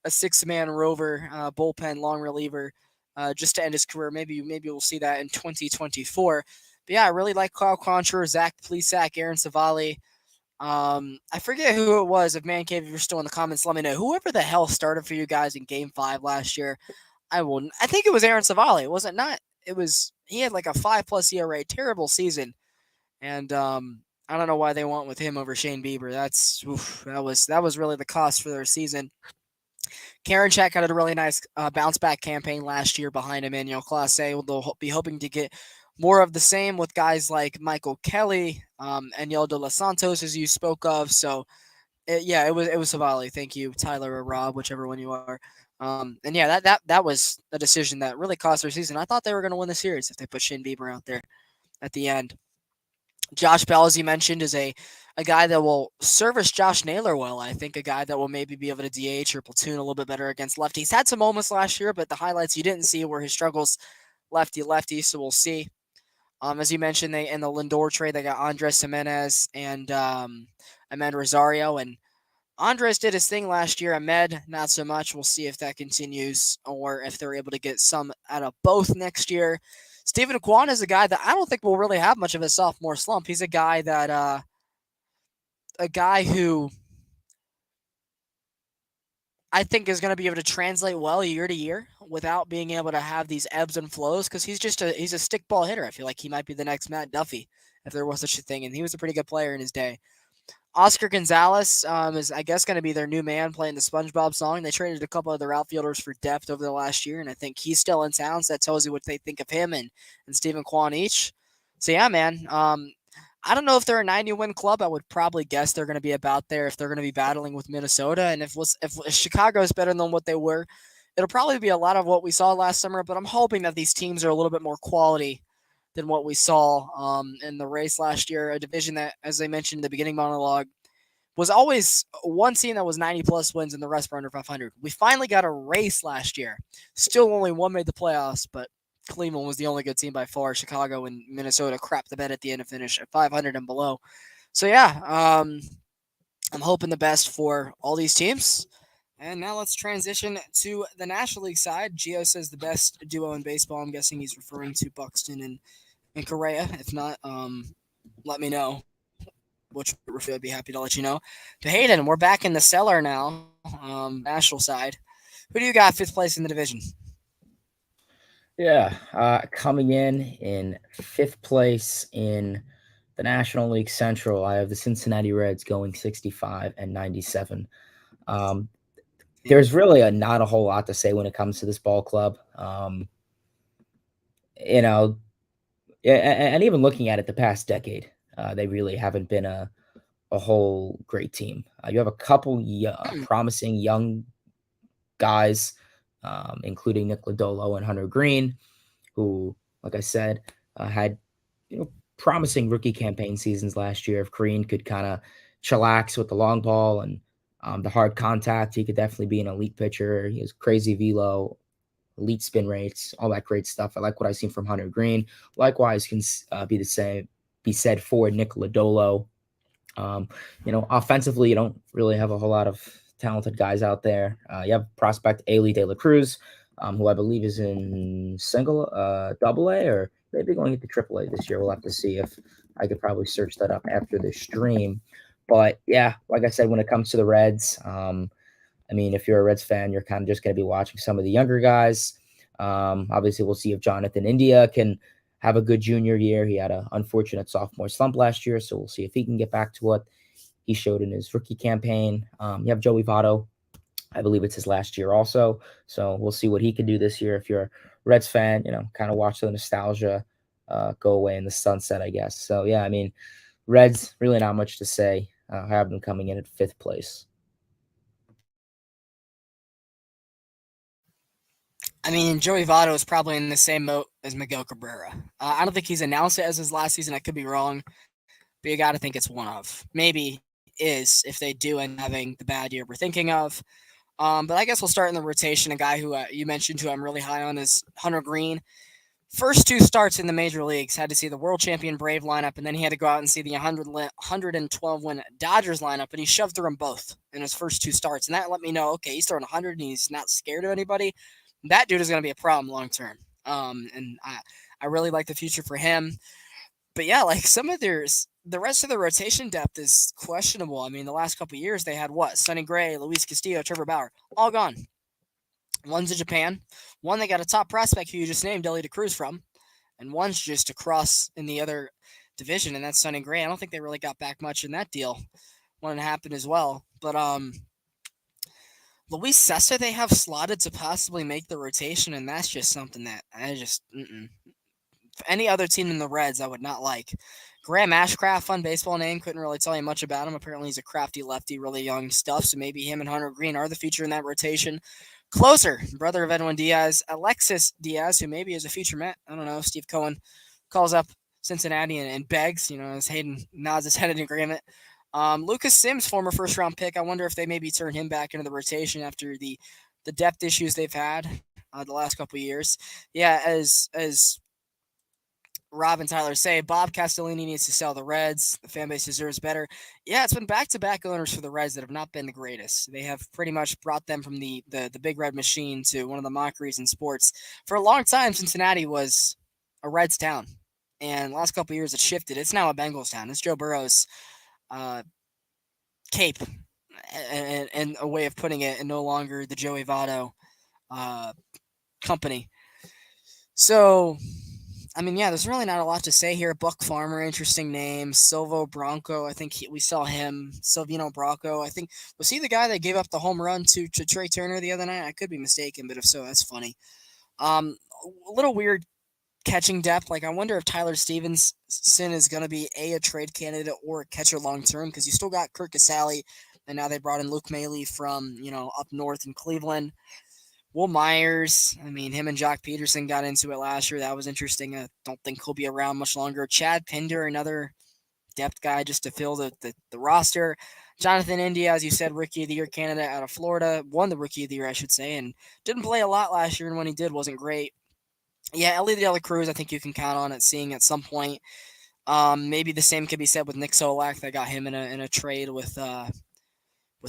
[SPEAKER 2] 6-man rover, bullpen long reliever, just to end his career. Maybe we'll see that in 2024. But yeah, I really like Kyle Concher, Zach Plesac, Aaron Savali. I forget who it was. If Man Cave, if you're still in the comments, let me know. Whoever the hell started for you guys in Game 5 last year, I think it was Aaron Savali. Was it not? It was. He had like a 5+ ERA, terrible season, and I don't know why they went with him over Shane Bieber. That was really the cost for their season. Karinchak had a really nice bounce back campaign last year behind Emmanuel Clase. They'll be hoping to get more of the same with guys like Michael Kelly, Aniel de los Santos, as you spoke of. So, it was Savali. Thank you, Tyler or Rob, whichever one you are. And yeah, that was a decision that really cost their season. I thought they were going to win the series if they put Shane Bieber out there at the end. Josh Bell, as you mentioned, is a guy that will service Josh Naylor well. I think a guy that will maybe be able to DH or platoon a little bit better against lefties. Had some moments last year, but the highlights you didn't see were his struggles lefty. So we'll see. As you mentioned, they in the Lindor trade they got Andres Jimenez and Ahmed Rosario, and Andres did his thing last year. Ahmed, not so much. We'll see if that continues or if they're able to get some out of both next year. Stephen Kwan is a guy that I don't think will really have much of a sophomore slump. He's a guy who I think is going to be able to translate well year to year without being able to have these ebbs and flows because he's a stick ball hitter. I feel like he might be the next Matt Duffy if there was such a thing, and he was a pretty good player in his day. Oscar Gonzalez is, I guess, going to be their new man playing the SpongeBob song. They traded a couple of their outfielders for depth over the last year, and I think he's still in town, so that tells you what they think of him and Stephen Kwan each. So, yeah, man. I don't know if they're a 90-win club. I would probably guess they're going to be about there if they're going to be battling with Minnesota. And if Chicago is better than what they were, it'll probably be a lot of what we saw last summer, but I'm hoping that these teams are a little bit more quality than what we saw in the race last year, a division that, as I mentioned in the beginning monologue, was always one team that was 90-plus wins and the rest were under 500. We finally got a race last year. Still only one made the playoffs, but Cleveland was the only good team by far. Chicago and Minnesota crapped the bed at the end to finish at 500 and below. So, yeah, I'm hoping the best for all these teams. And now let's transition to the National League side. Gio says the best duo in baseball. I'm guessing he's referring to Buxton and Correa. If not, let me know. Which I'd be happy to let you know. To Hayden, we're back in the cellar now. National side. Who do you got fifth place in the division?
[SPEAKER 1] Yeah, coming in fifth place in the National League Central, I have the Cincinnati Reds going 65 and 97. There's really not a whole lot to say when it comes to this ball club. You know, and even looking at it the past decade, they really haven't been a whole great team. You have a couple promising young guys, including Nick Lodolo and Hunter Green, who, like I said, had promising rookie campaign seasons last year. If Green could kind of chillax with the long ball and the hard contact, he could definitely be an elite pitcher. He has crazy velo, elite spin rates, all that great stuff. I like what I've seen from Hunter Green. Likewise, can be said for Nick Lodolo. Offensively, you don't really have a whole lot of talented guys out there. You have prospect Ailey De La Cruz, who I believe is in double A, or maybe going into triple A this year. We'll have to see. If I could probably search that up after the stream. But yeah, like I said, when it comes to the Reds, if you're a Reds fan, you're kind of just going to be watching some of the younger guys. Obviously, we'll see if Jonathan India can have a good junior year. He had an unfortunate sophomore slump last year, so we'll see if he can get back to what he showed in his rookie campaign. You have Joey Votto. I believe it's his last year also, so we'll see what he can do this year. If you're a Reds fan, kind of watch the nostalgia go away in the sunset, I guess. So, yeah, Reds, really not much to say. I have them coming in at fifth place.
[SPEAKER 2] Joey Votto is probably in the same boat as Miguel Cabrera. I don't think he's announced it as his last season. I could be wrong. but you got to think it's one of. Maybe is if they do end up having the bad year we're thinking of. But I guess we'll start in the rotation. A guy who you mentioned who I'm really high on is Hunter Green. First two starts in the major leagues had to see the world champion Brave lineup, and then he had to go out and see the 112 win Dodgers lineup, and he shoved through them both in his first two starts. And that let me know, okay, he's throwing 100 and he's not scared of anybody. That dude is going to be a problem long term. And I really like the future for him. But yeah, like some of the rest of the rotation depth is questionable. I mean, the last couple years they had what? Sonny Gray, Luis Castillo, Trevor Bauer, all gone. One's in Japan. One they got a top prospect who you just named, Delhi DeCruz from, and one's just across in the other division, and that's Sonny Gray. I don't think they really got back much in that deal when it happened as well. But Luis Sessa they have slotted to possibly make the rotation, and that's just something that I just any other team in the Reds I would not like. Graham Ashcraft, fun baseball name. Couldn't really tell you much about him. Apparently, he's a crafty lefty, really young stuff. So maybe him and Hunter Green are the future in that rotation. Closer, brother of Edwin Diaz, Alexis Diaz, who maybe is a future Met. I don't know. Steve Cohen calls up Cincinnati and begs, as Hayden nods his head in agreement. Lucas Sims, former first round pick. I wonder if they maybe turn him back into the rotation after the depth issues they've had the last couple of years. Yeah, as Rob and Tyler say, Bob Castellini needs to sell the Reds. The fan base deserves better. Yeah, it's been back-to-back owners for the Reds that have not been the greatest. They have pretty much brought them from the big red machine to one of the mockeries in sports. For a long time, Cincinnati was a Reds town. And the last couple of years, it shifted. It's now a Bengals town. It's Joe Burrow's cape and a way of putting it, and no longer the Joey Votto company. So I mean, yeah, there's really not a lot to say here. Buck Farmer, interesting name. Silvo Bronco, I think we saw him. Silvino Bronco, I think, was he the guy that gave up the home run to Trey Turner the other night? I could be mistaken, but if so, that's funny. A little weird catching depth. Like, I wonder if Tyler Stevenson is going to be a trade candidate or a catcher long term, because you still got Kirk Casale, and now they brought in Luke Maley from, up north in Cleveland. Will Myers, I mean, him and Jock Peterson got into it last year. That was interesting. I don't think he'll be around much longer. Chad Pinder, another depth guy just to fill the roster. Jonathan India, as you said, Rookie of the Year candidate out of Florida. Won the Rookie of the Year, I should say, and didn't play a lot last year, and when he did, wasn't great. Yeah, Ellie De La Cruz, I think you can count on it seeing at some point. Maybe the same could be said with Nick Solak. They got him in a trade with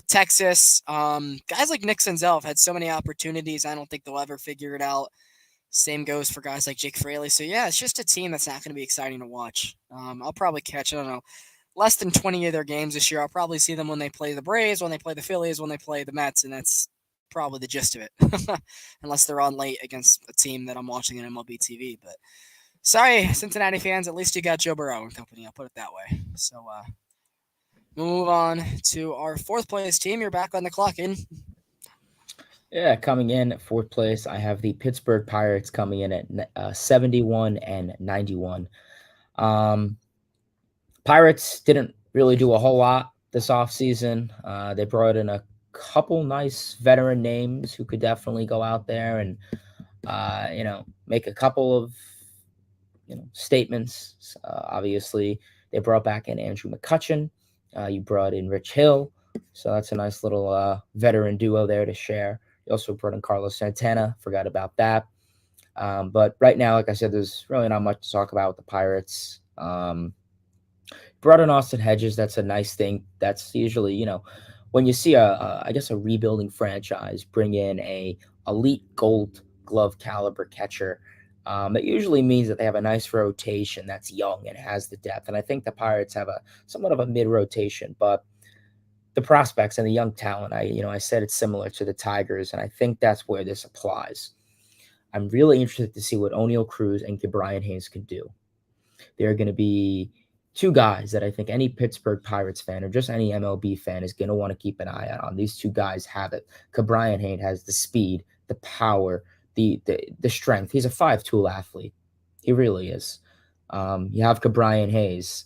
[SPEAKER 2] Texas. Guys like Nick Senzel have had so many opportunities. I don't think they'll ever figure it out. Same goes for guys like Jake Fraley. So, yeah, it's just a team that's not going to be exciting to watch. I'll probably catch, I don't know, less than 20 of their games this year. I'll probably see them when they play the Braves, when they play the Phillies, when they play the Mets, and that's probably the gist of it. Unless they're on late against a team that I'm watching on MLB TV. But sorry, Cincinnati fans, at least you got Joe Burrow and company. I'll put it that way. So, move on to our fourth place team. You're back on the clock, in.
[SPEAKER 1] Yeah, coming in at fourth place, I have the Pittsburgh Pirates coming in at 71 and 91. Pirates didn't really do a whole lot this offseason. They brought in a couple nice veteran names who could definitely go out there and, make a couple of, statements. Obviously, they brought back in Andrew McCutchen. You brought in Rich Hill. So that's a nice little veteran duo there to share. You also brought in Carlos Santana. Forgot about that. But right now, like I said, there's really not much to talk about with the Pirates. Brought in Austin Hedges. That's a nice thing. That's usually, when you see I guess a rebuilding franchise bring in a elite Gold Glove caliber catcher, that usually means that they have a nice rotation that's young and has the depth. And I think the Pirates have a somewhat of a mid rotation, but the prospects and the young talent, I said it's similar to the Tigers, and I think that's where this applies. I'm really interested to see what O'Neill Cruz and Brian Hayes can do. They're going to be two guys that I think any Pittsburgh Pirates fan or just any MLB fan is going to want to keep an eye out on. These two guys have it. Brian Hayes has the speed, the power, the strength. He's a 5-tool athlete. He really is. You have Brian Hayes,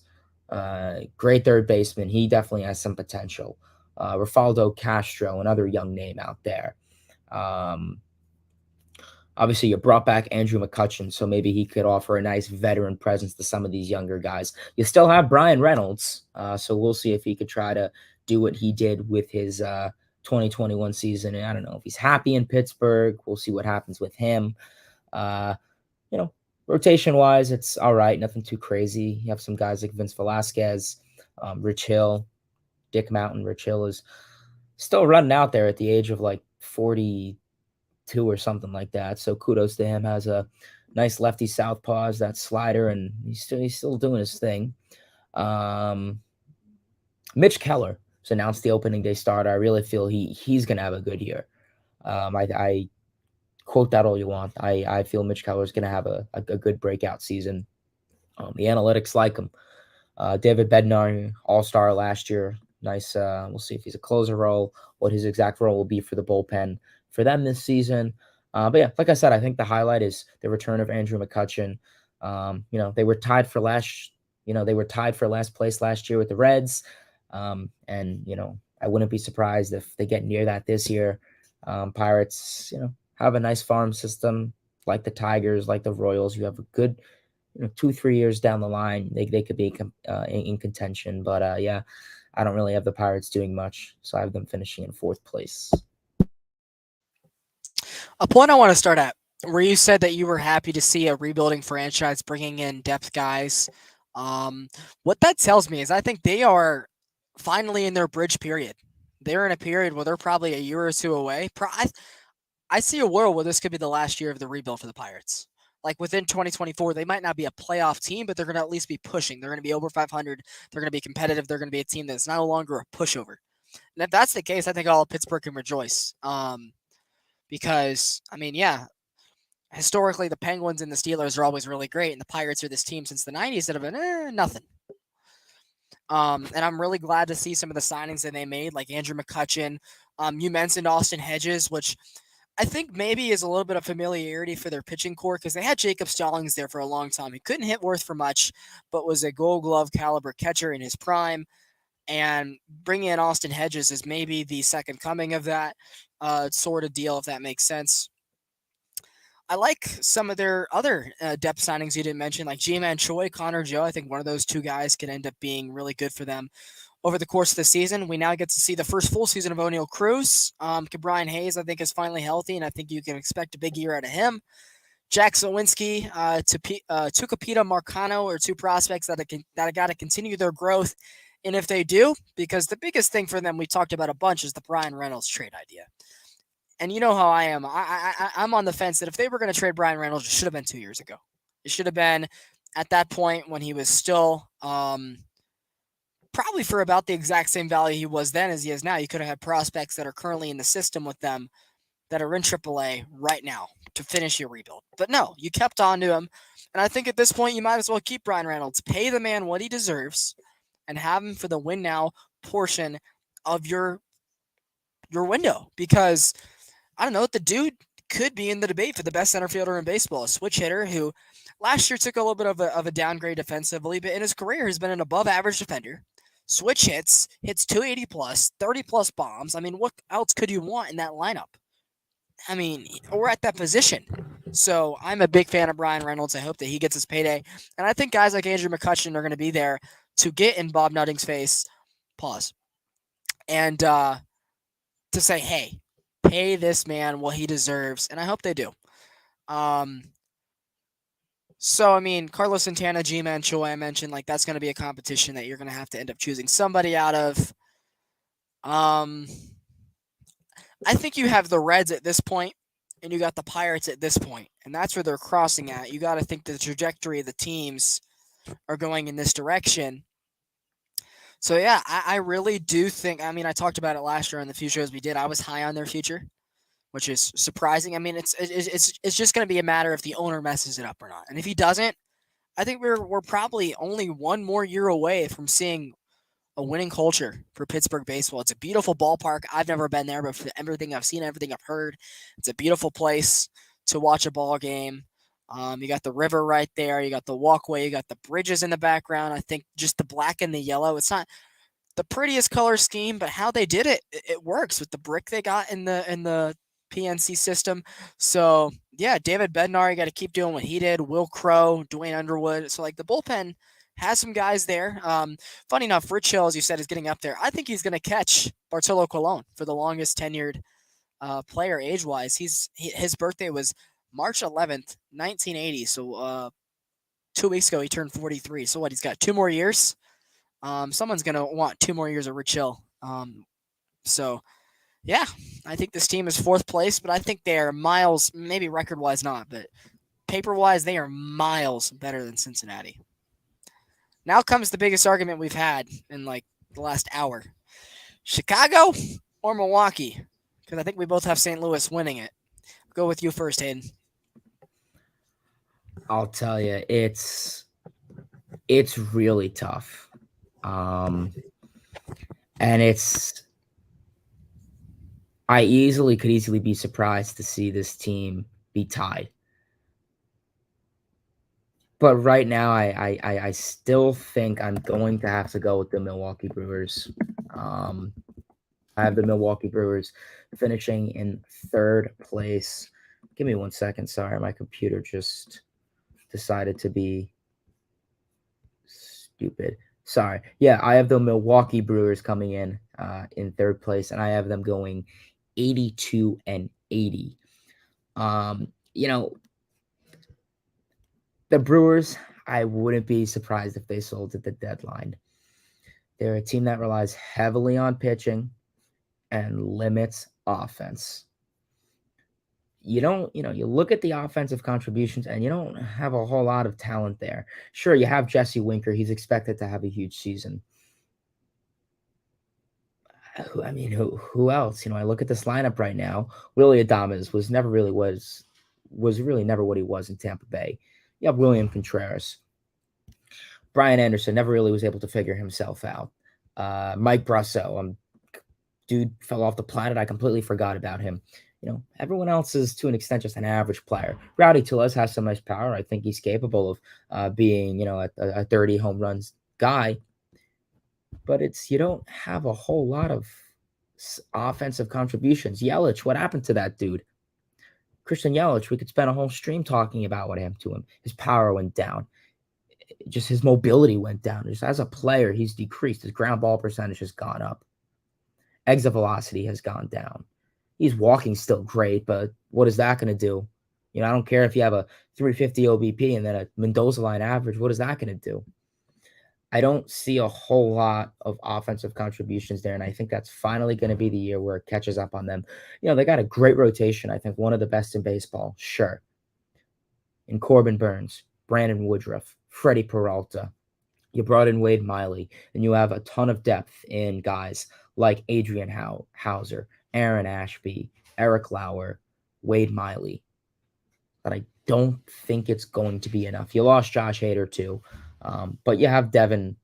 [SPEAKER 1] great third baseman. He definitely has some potential. Rafaldo Castro, another young name out there. Obviously, you brought back Andrew McCutcheon, so maybe he could offer a nice veteran presence to some of these younger guys. You still have Brian Reynolds, so we'll see if he could try to do what he did with his 2021 season. And I don't know if he's happy in Pittsburgh. We'll see what happens with him. Uh, you know, rotation wise, it's all right. Nothing too crazy. You have some guys like Vince Velasquez, Rich Hill, Dick Mountain. Rich Hill is still running out there at the age of like 42 or something like that. So kudos to him. Has a nice lefty southpaws, that slider, and he's still doing his thing. Um, Mitch Keller was announced the opening day starter. I really feel he's gonna have a good year. I quote that all you want. I feel Mitch Keller is gonna have a good breakout season. The analytics like him. David Bednar, All Star last year. Nice. We'll see if he's a closer role, what his exact role will be for the bullpen for them this season. But yeah, like I said, I think the highlight is the return of Andrew McCutcheon. They were tied for last. They were tied for last place last year with the Reds, and I wouldn't be surprised if they get near that this year. Pirates, have a nice farm system like the Tigers, like the Royals. You have a good 2-3 years down the line, they could be in contention. But yeah, I don't really have the Pirates doing much, so I have them finishing in fourth place.
[SPEAKER 2] A point I want to start at, where you said that you were happy to see a rebuilding franchise bringing in depth guys. What that tells me is I think they are finally in their bridge period. They're in a period where they're probably a year or two away. I see a world where this could be the last year of the rebuild for the Pirates. Like within 2024, they might not be a playoff team, but they're going to at least be pushing. They're going to be over 500. They're going to be competitive. They're going to be a team that's no longer a pushover. And if that's the case, I think all of Pittsburgh can rejoice. Because, yeah, historically, the Penguins and the Steelers are always really great, and the Pirates are this team since the 90s that have been nothing. And I'm really glad to see some of the signings that they made, like Andrew McCutcheon. You mentioned Austin Hedges, which I think maybe is a little bit of familiarity for their pitching core because they had Jacob Stallings there for a long time. He couldn't hit worth for much, but was a Gold Glove caliber catcher in his prime. And bringing in Austin Hedges is maybe the second coming of that sort of deal, if that makes sense. I like some of their other depth signings you didn't mention, like G-Man Choi, Connor Joe. I think one of those two guys could end up being really good for them over the course of the season. We now get to see the first full season of O'Neal Cruz. Brian Hayes, I think, is finally healthy, and I think you can expect a big year out of him. Jack Zawinski, Tucapita Marcano are two prospects that got to continue their growth. And if they do, because the biggest thing for them we talked about a bunch is the Brian Reynolds trade idea. And you know how I am. I'm on the fence that if they were going to trade Brian Reynolds, it should have been 2 years ago. It should have been at that point when he was still probably for about the exact same value he was then as he is now. You could have had prospects that are currently in the system with them that are in AAA right now to finish your rebuild. But no, you kept on to him. And I think at this point, you might as well keep Brian Reynolds. Pay the man what he deserves and have him for the win now portion of your window. Because, I don't know, the dude could be in the debate for the best center fielder in baseball. A switch hitter who last year took a little bit of a downgrade defensively, but in his career has been an above average defender. Switch hits 280 plus, 30 plus bombs. I mean, what else could you want in that lineup? I mean, we're at that position. So I'm a big fan of Brian Reynolds. I hope that he gets his payday. And I think guys like Andrew McCutcheon are going to be there to get in Bob Nutting's face, and to say, hey, pay this man what he deserves. And I hope they do. So, I mean, Carlos Santana, G-Man Choi, I mentioned, like, that's going to be a competition that you're going to have to end up choosing somebody out of. I think you have the Reds at this point, and you got the Pirates at this point, and that's where they're crossing at. You got to think the trajectory of the teams are going in this direction. So, yeah, I really do think, I mean, I talked about it last year on the few shows we did. I was high on their future, which is surprising. I mean, it's just going to be a matter if the owner messes it up or not. And if he doesn't, I think we're probably only one more year away from seeing a winning culture for Pittsburgh baseball. It's a beautiful ballpark. I've never been there, but for everything I've seen, everything I've heard, it's a beautiful place to watch a ball game. You got the river right there. You got the walkway. You got the bridges in the background. I think just the black and the yellow. It's not the prettiest color scheme, but how they did it, it works with the brick they got in the PNC system. So Yeah, David Bednar, you got to keep doing what he did. Will Crow, Dwayne Underwood. So, like, the bullpen has some guys there. Funny enough, Rich Hill, as you said, is getting up there. I think he's going to catch Bartolo Colon for the longest tenured player age wise. His birthday was March 11th, 1980. So, 2 weeks ago, he turned 43. So, what? He's got 2 more years. Someone's going to want 2 more years of Rich Hill. So, yeah, I think this team is fourth place, but I think they are miles, maybe record wise not, but paper wise, they are miles better than Cincinnati. Now comes the biggest argument we've had in like the last hour: Chicago or Milwaukee? Because I think we both have St. Louis winning it. Go with you first, Hayden.
[SPEAKER 1] I'll tell you, it's really tough, and I could easily be surprised to see this team be tied. But right now, I still think I'm going to have to go with the Milwaukee Brewers. I have the Milwaukee Brewers finishing in third place. Give me 1 second. Sorry, my computer just decided to be stupid. Sorry. Yeah, I have the Milwaukee Brewers coming in third place, and I have them going 82-80. You know, the Brewers, I wouldn't be surprised if they sold at the deadline. They're a team that relies heavily on pitching and limits offense. You don't, you look at the offensive contributions and you don't have a whole lot of talent there. Sure, you have Jesse Winker. He's expected to have a huge season. Who else? I look at this lineup right now. Willie Adames was really never what he was in Tampa Bay. You have William Contreras. Brian Anderson never really was able to figure himself out. Mike Brasso, dude fell off the planet. I completely forgot about him. Everyone else is to an extent just an average player. Rowdy Tellez has some nice power. I think he's capable of being, a 30 home runs guy. But you don't have a whole lot of offensive contributions. Yelich, what happened to that dude? Christian Yelich, we could spend a whole stream talking about what happened to him. His power went down. Just his mobility went down. Just as a player, he's decreased. His ground ball percentage has gone up. Exit velocity has gone down. He's walking still great, but what is that going to do? I don't care if you have a 350 OBP and then a Mendoza line average. What is that going to do? I don't see a whole lot of offensive contributions there, and I think that's finally going to be the year where it catches up on them. They got a great rotation. I think one of the best in baseball, sure. In Corbin Burns, Brandon Woodruff, Freddie Peralta. You brought in Wade Miley, and you have a ton of depth in guys like Adrian Hauser, Aaron Ashby, Eric Lauer, Wade Miley. But I don't think it's going to be enough. You lost Josh Hader too, but you have Devin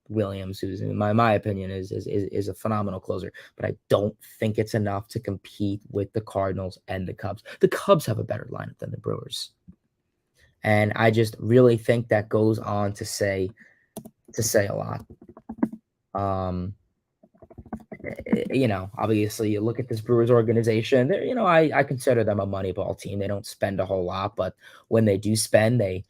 [SPEAKER 1] Williams, who's in my opinion is a phenomenal closer. But I don't think it's enough to compete with the Cardinals and the Cubs. The Cubs have a better lineup than the Brewers, and I just really think that goes on to say a lot. Obviously you look at this Brewers organization, I consider them a Moneyball team. They don't spend a whole lot, but when they do spend, they,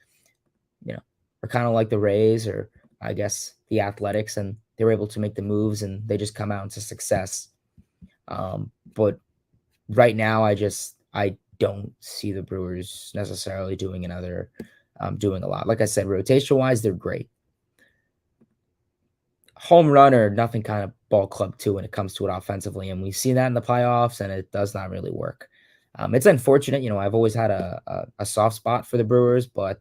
[SPEAKER 1] are kind of like the Rays or I guess the Athletics, and they're able to make the moves and they just come out into success. But right now, I don't see the Brewers necessarily doing doing a lot. Like I said, rotation wise, they're great. Home run or nothing kind of ball club too when it comes to it offensively, and we've seen that in the playoffs, and it does not really work. It's unfortunate, I've always had a soft spot for the Brewers, but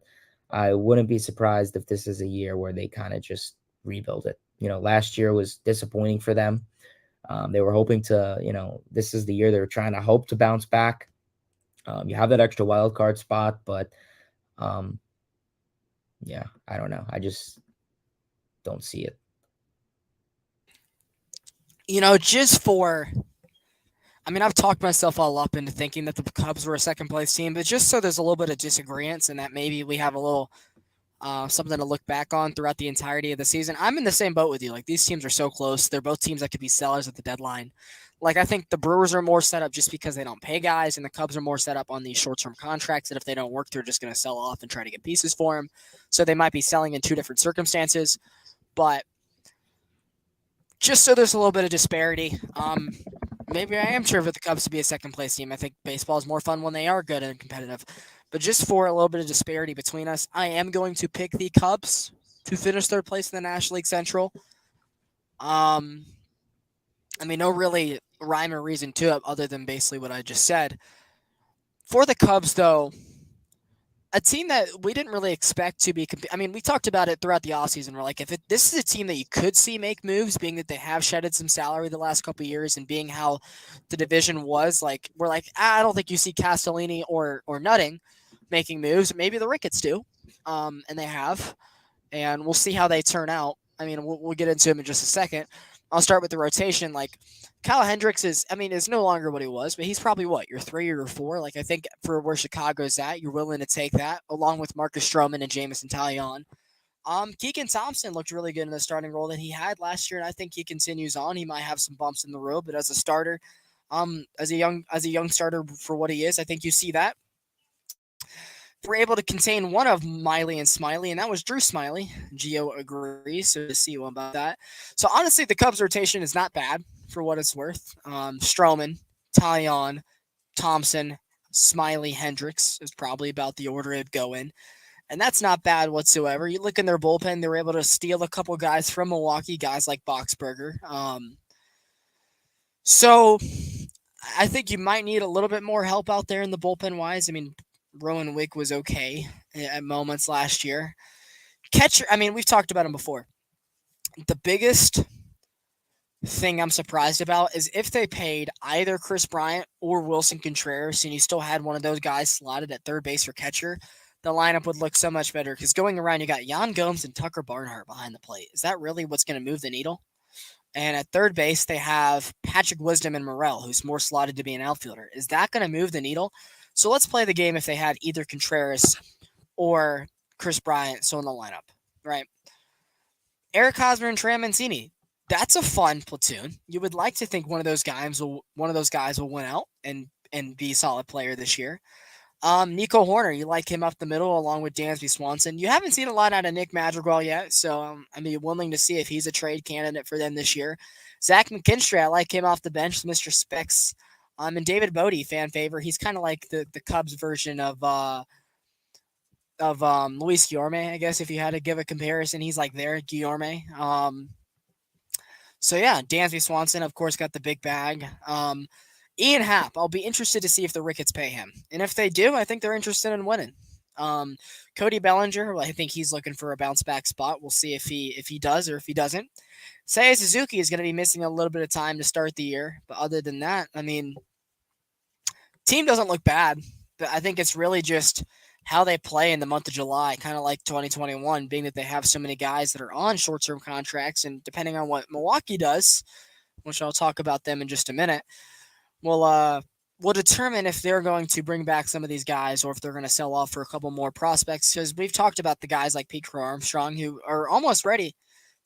[SPEAKER 1] I wouldn't be surprised if this is a year where they kind of just rebuild it. Last year was disappointing for them. They were hoping to, this is the year they were trying to hope to bounce back. You have that extra wild card spot, but yeah, I don't know. I just don't see it.
[SPEAKER 2] I've talked myself all up into thinking that the Cubs were a second place team, but just so there's a little bit of disagreement and that maybe we have a little something to look back on throughout the entirety of the season. I'm in the same boat with you. Like, these teams are so close. They're both teams that could be sellers at the deadline. Like, I think the Brewers are more set up just because they don't pay guys, and the Cubs are more set up on these short-term contracts that if they don't work, they're just going to sell off and try to get pieces for them. So they might be selling in two different circumstances. But just so there's a little bit of disparity, maybe I am sure for the Cubs to be a second place team. I think baseball is more fun when they are good and competitive. But just for a little bit of disparity between us, I am going to pick the Cubs to finish third place in the National League Central. Um, I mean, no really rhyme or reason to it other than basically what I just said. For the Cubs, though, a team that we didn't really expect to be. I mean, we talked about it throughout the offseason. We're like, this is a team that you could see make moves, being that they have shedded some salary the last couple of years, and being how the division was. Like, we're like, I don't think you see Castellini or Nutting making moves. Maybe the Ricketts do, and they have, and we'll see how they turn out. I mean, we'll get into them in just a second. I'll start with the rotation. Like, Kyle Hendricks is no longer what he was, but he's probably what, your 3 or your 4. Like, I think for where Chicago's at, you're willing to take that along with Marcus Stroman and Jamison Taillon. Keegan Thompson looked really good in the starting role that he had last year, and I think he continues on. He might have some bumps in the road, but as a starter, as a young starter for what he is, I think you see that. We're able to contain one of Miley and Smiley, and that was Drew Smiley. Gio agrees, so to see about that. So honestly, the Cubs rotation is not bad for what it's worth. Stroman, Taillon, Thompson, Smiley, Hendricks is probably about the order it'd go in. And that's not bad whatsoever. You look in their bullpen, they were able to steal a couple guys from Milwaukee, guys like Boxberger. So I think you might need a little bit more help out there in the bullpen wise. I mean, Rowan Wick was okay at moments last year. Catcher, I mean, we've talked about him before. The biggest thing I'm surprised about is if they paid either Chris Bryant or Wilson Contreras and you still had one of those guys slotted at third base or catcher, the lineup would look so much better. Because going around, you got Jan Gomes and Tucker Barnhart behind the plate. Is that really what's going to move the needle? And at third base, they have Patrick Wisdom and Morel, who's more slotted to be an outfielder. Is that going to move the needle? So let's play the game if they had either Contreras or Chris Bryant so in the lineup, right? Eric Hosmer and Trey Mancini. That's a fun platoon. You would like to think one of those guys will win out and be a solid player this year. Nico Horner, you like him up the middle along with Dansby Swanson. You haven't seen a lot out of Nick Madrigal yet, so I'd be willing to see if he's a trade candidate for them this year. Zach McKinstry, I like him off the bench, Mr. Specs. And David Bodie, fan favorite. He's kind of like the Cubs version of Luis Guillorme, I guess, if you had to give a comparison. He's like their Guillorme. So yeah, Dansby Swanson, of course, got the big bag. Ian Happ, I'll be interested to see if the Ricketts pay him. And if they do, I think they're interested in winning. Cody Bellinger, well, I think he's looking for a bounce back spot. We'll see if he does or if he doesn't. Seiya Suzuki is going to be missing a little bit of time to start the year. But other than that, I mean, team doesn't look bad. But I think it's really just how they play in the month of July, kind of like 2021, being that they have so many guys that are on short-term contracts. And depending on what Milwaukee does, which I'll talk about them in just a minute, we'll determine if they're going to bring back some of these guys or if they're going to sell off for a couple more prospects. Because we've talked about the guys like Pete Crow Armstrong who are almost ready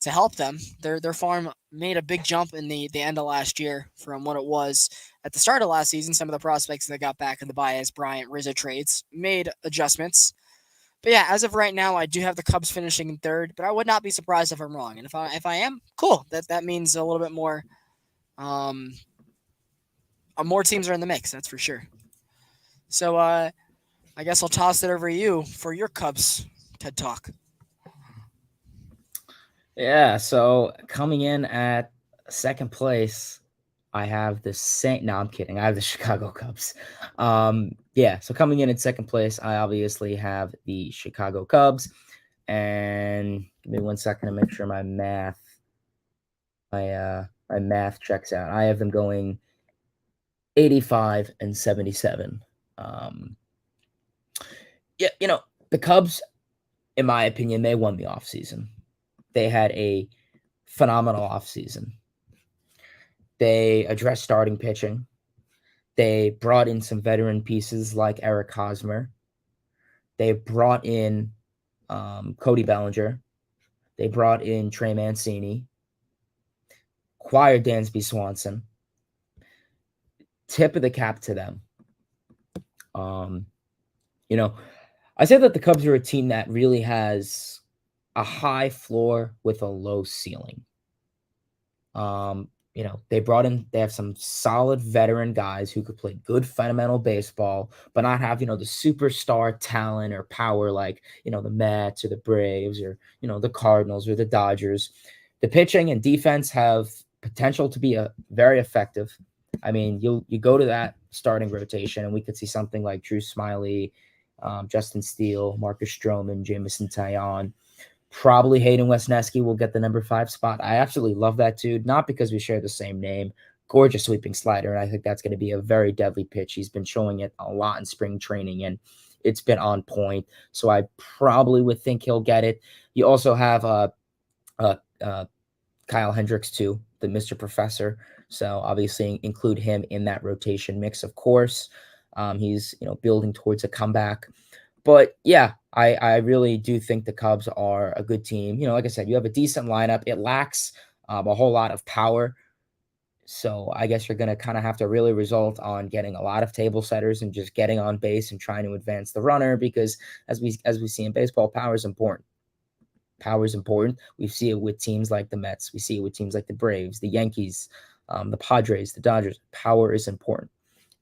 [SPEAKER 2] to help them. Their farm made a big jump in the end of last year from what it was at the start of last season. Some of the prospects that got back in the Baez, Bryant, Rizzo trades made adjustments. But yeah, as of right now, I do have the Cubs finishing in third, but I would not be surprised if I'm wrong. And if I am, cool. That means a little bit more. More teams are in the mix, that's for sure. So I guess I'll toss it over to you for your Cubs TED Talk.
[SPEAKER 1] Yeah, so coming in at second place, I have the Saint. No, I'm kidding. I have the Chicago Cubs. Yeah, so coming in at second place, I obviously have the Chicago Cubs. And give me 1 second to make sure my math checks out. I have them going 85 and 77. Yeah, the Cubs, in my opinion, they won the offseason. They had a phenomenal offseason. They addressed starting pitching. They brought in some veteran pieces like Eric Hosmer. They brought in Cody Bellinger. They brought in Trey Mancini, acquired Dansby Swanson. Tip of the cap to them. Um, you know, I said that the Cubs are a team that really has a high floor with a low ceiling. They have some solid veteran guys who could play good fundamental baseball, but not have, the superstar talent or power like, the Mets or the Braves or, the Cardinals or the Dodgers. The pitching and defense have potential to be very effective. I mean, you go to that starting rotation and we could see something like Drew Smiley, Justin Steele, Marcus Stroman, Jameson Taillon. Probably Hayden Wesneski will get the number 5 spot. I absolutely love that dude, not because we share the same name. Gorgeous sweeping slider, and I think that's going to be a very deadly pitch. He's been showing it a lot in spring training, and it's been on point. So I probably would think he'll get it. You also have uh, uh, Kyle Hendricks too, the Mr. Professor. So obviously include him in that rotation mix, of course. He's building towards a comeback. But yeah, I really do think the Cubs are a good team. Like I said, you have a decent lineup. It lacks a whole lot of power. So I guess you're going to kind of have to really result on getting a lot of table setters and just getting on base and trying to advance the runner because as we see in baseball, power is important. Power is important. We see it with teams like the Mets. We see it with teams like the Braves, the Yankees, the Padres, the Dodgers. Power is important.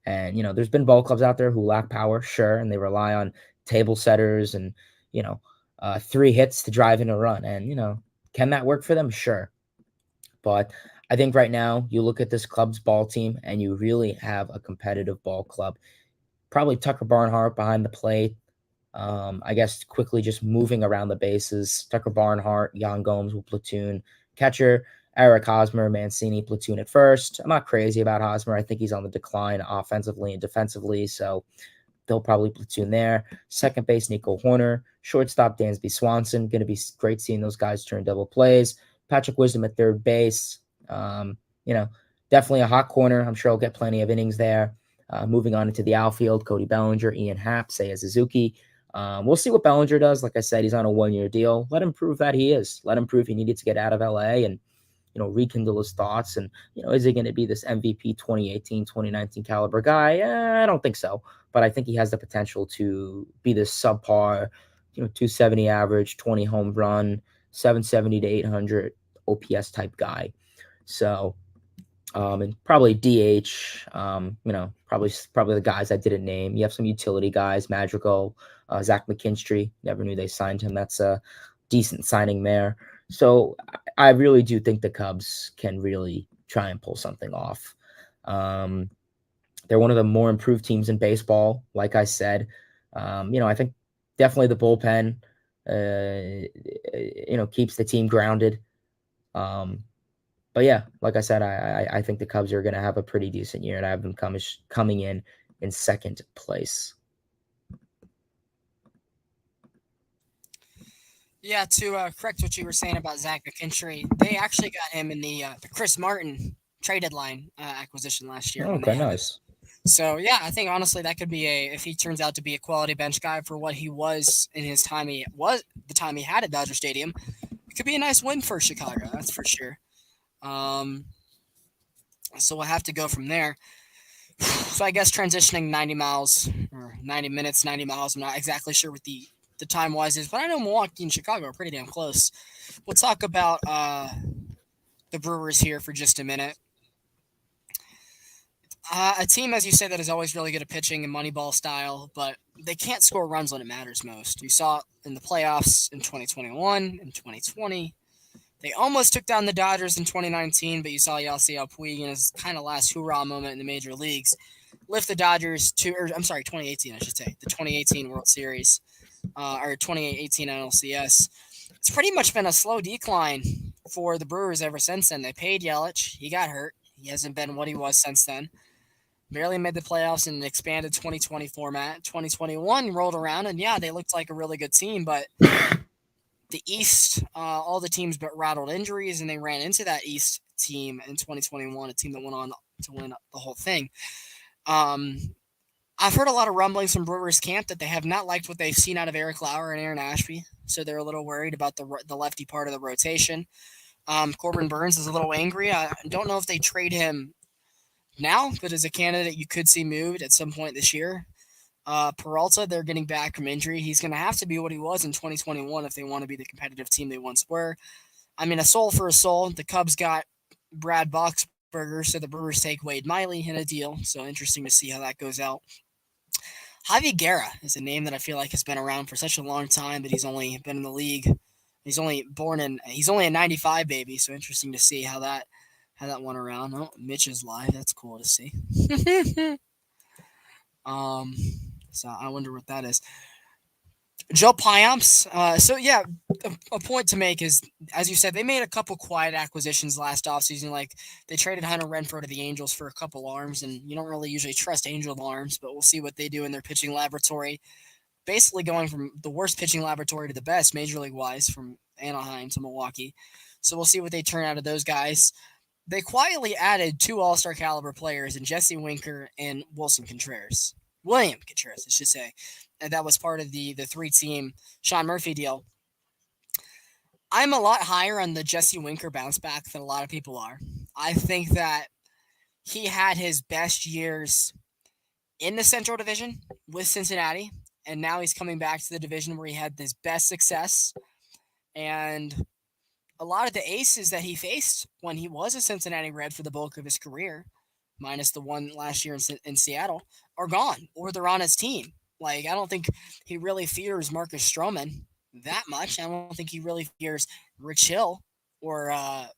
[SPEAKER 1] And, there's been ball clubs out there who lack power, sure, and they rely on table setters and, 3 hits to drive in a run. And, can that work for them? Sure. But I think right now you look at this club's ball team and you really have a competitive ball club. Probably Tucker Barnhart behind the plate. I guess quickly just moving around the bases. Tucker Barnhart, Jan Gomes will platoon. Catcher, Eric Hosmer, Mancini platoon at first. I'm not crazy about Hosmer. I think he's on the decline offensively and defensively, so they'll probably platoon there. Second base, Nico Horner. Shortstop, Dansby Swanson. Going to be great seeing those guys turn double plays. Patrick Wisdom at third base. You know, definitely a hot corner. I'm sure he'll get plenty of innings there. Moving on into the outfield, Cody Bellinger, Ian Happ, Seiya Suzuki. We'll see what Bellinger does. Like I said, he's on a 1-year deal. Let him prove that he is. Let him prove he needed to get out of LA and, rekindle his thoughts. And, is he going to be this MVP 2018, 2019 caliber guy? I don't think so. But I think he has the potential to be this subpar, 270 average, 20 home run, 770 to 800 OPS type guy. So, and probably DH, probably the guys I didn't name. You have some utility guys, Madrigal, Zach McKinstry. Never knew they signed him. That's a decent signing there. So I really do think the Cubs can really try and pull something off. They're one of the more improved teams in baseball. Like I said, I think definitely the bullpen, keeps the team grounded. But yeah, like I said, I think the Cubs are going to have a pretty decent year, and I have them coming in second place.
[SPEAKER 2] Yeah, to correct what you were saying about Zach McKinstry, they actually got him in the Chris Martin trade deadline acquisition last year when they
[SPEAKER 1] Okay,
[SPEAKER 2] had him.
[SPEAKER 1] nice.
[SPEAKER 2] So yeah, I think honestly that could be if he turns out to be a quality bench guy for what he was in his time the time he had at Dodger Stadium, it could be a nice win for Chicago. That's for sure. Um, so we'll have to go from there. So I guess transitioning 90 miles or 90 minutes, 90 miles. I'm not exactly sure what the time wise is, but I know Milwaukee and Chicago are pretty damn close. We'll talk about the Brewers here for just a minute. A team, as you said, that is always really good at pitching and Moneyball style, but they can't score runs when it matters most. You saw it in the playoffs in 2021 and 2020. They almost took down the Dodgers in 2019, but you saw Yasiel Puig in his kind of last hoorah moment in the major leagues lift the Dodgers to, or I'm sorry, 2018, I should say, the 2018 World Series, or 2018 NLCS. It's pretty much been a slow decline for the Brewers ever since then. They paid Yelich. He got hurt. He hasn't been what he was since then. Barely made the playoffs in an expanded 2020 format. 2021 rolled around, and yeah, they looked like a really good team, but the East, all the teams but rattled injuries, and they ran into that East team in 2021, a team that went on to win the whole thing. Um, I've heard a lot of rumblings from Brewers camp that they have not liked what they've seen out of Eric Lauer and Aaron Ashby, so they're a little worried about the lefty part of the rotation. Corbin Burns is a little angry. I don't know if they trade him now, but as a candidate you could see moved at some point this year. Peralta, they're getting back from injury. He's going to have to be what he was in 2021 if they want to be the competitive team they once were. I mean, a soul for a soul. The Cubs got Brad Boxberger, so the Brewers take Wade Miley in a deal. So interesting to see how that goes out. Javi Guerra is a name that I feel like has been around for such a long time, but he's only been in the league. He's only a 95 baby, so interesting to see how that went around. Oh, Mitch is live. That's cool to see. um, so I wonder what that is. Joe Piamps. So yeah, a point to make is, as you said, they made a couple quiet acquisitions last offseason. Like they traded Hunter Renfroe to the Angels for a couple arms, and you don't really usually trust Angel arms, but we'll see what they do in their pitching laboratory. Basically going from the worst pitching laboratory to the best, major league wise, from Anaheim to Milwaukee. So we'll see what they turn out of those guys. They quietly added two All-Star caliber players in Jesse Winker and William Contreras, I should say. And that was part of the three-team Sean Murphy deal. I'm a lot higher on the Jesse Winker bounce back than a lot of people are. I think that he had his best years in the Central Division with Cincinnati, and now he's coming back to the division where he had his best success. And a lot of the aces that he faced when he was a Cincinnati Red for the bulk of his career, minus the one last year in Seattle, are gone or they're on his team. Like, I don't think he really fears Marcus Stroman that much. I don't think he really fears Rich Hill or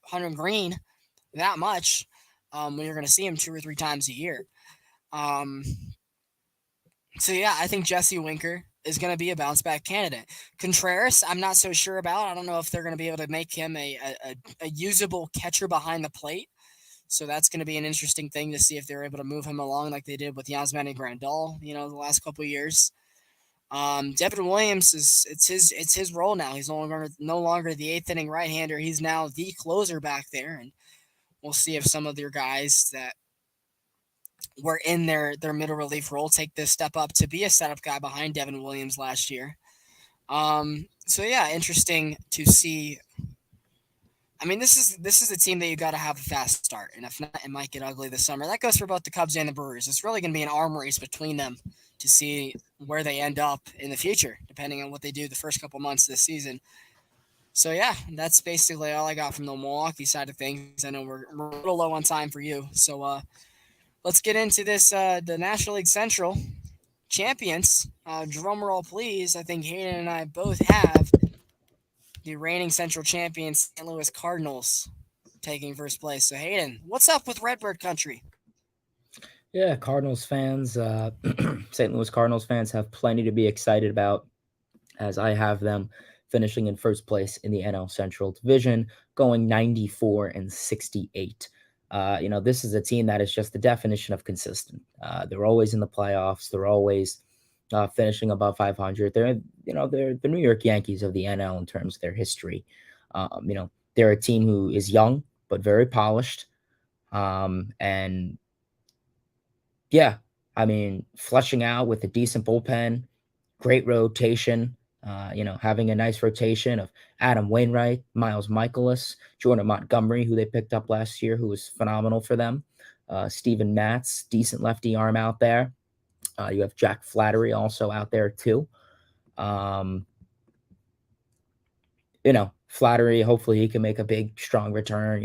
[SPEAKER 2] Hunter Green that much when you're going to see him 2 or 3 times a year. Um, so, yeah, I think Jesse Winker is going to be a bounce back candidate. Contreras, I'm not so sure about. I don't know if they're going to be able to make him a usable catcher behind the plate. So that's going to be an interesting thing to see if they're able to move him along like they did with Yasmani Grandal, the last couple of years. Devin Williams it's his role now. He's no longer the eighth inning right hander. He's now the closer back there, and we'll see if some of their guys that were in their middle relief role take this step up to be a setup guy behind Devin Williams last year. So yeah, interesting to see. I mean, this is a team that you got to have a fast start, and if not, it might get ugly this summer. That goes for both the Cubs and the Brewers. It's really going to be an arm race between them to see where they end up in the future, depending on what they do the first couple months of the season. So yeah, that's basically all I got from the Milwaukee side of things. I know we're a little low on time for you, so let's get into this. The National League Central champions. Drum roll, please. I think Hayden and I both have the reigning Central champions, St. Louis Cardinals, taking first place. So Hayden, what's up with Redbird Country?
[SPEAKER 1] Yeah, Cardinals fans, St. Louis Cardinals fans have plenty to be excited about, as I have them finishing in first place in the NL Central Division, going 94-68. This is a team that is just the definition of consistent. They're always in the playoffs. They're always finishing above 500. They're the New York Yankees of the NL in terms of their history. They're a team who is young but very polished, and yeah, I mean, fleshing out with a decent bullpen, great rotation. Having a nice rotation of Adam Wainwright, Miles Michaelis, Jordan Montgomery, who they picked up last year, who was phenomenal for them. Steven Matz, decent lefty arm out there. You have Jack Flattery also out there too. Flattery, hopefully he can make a big, strong return.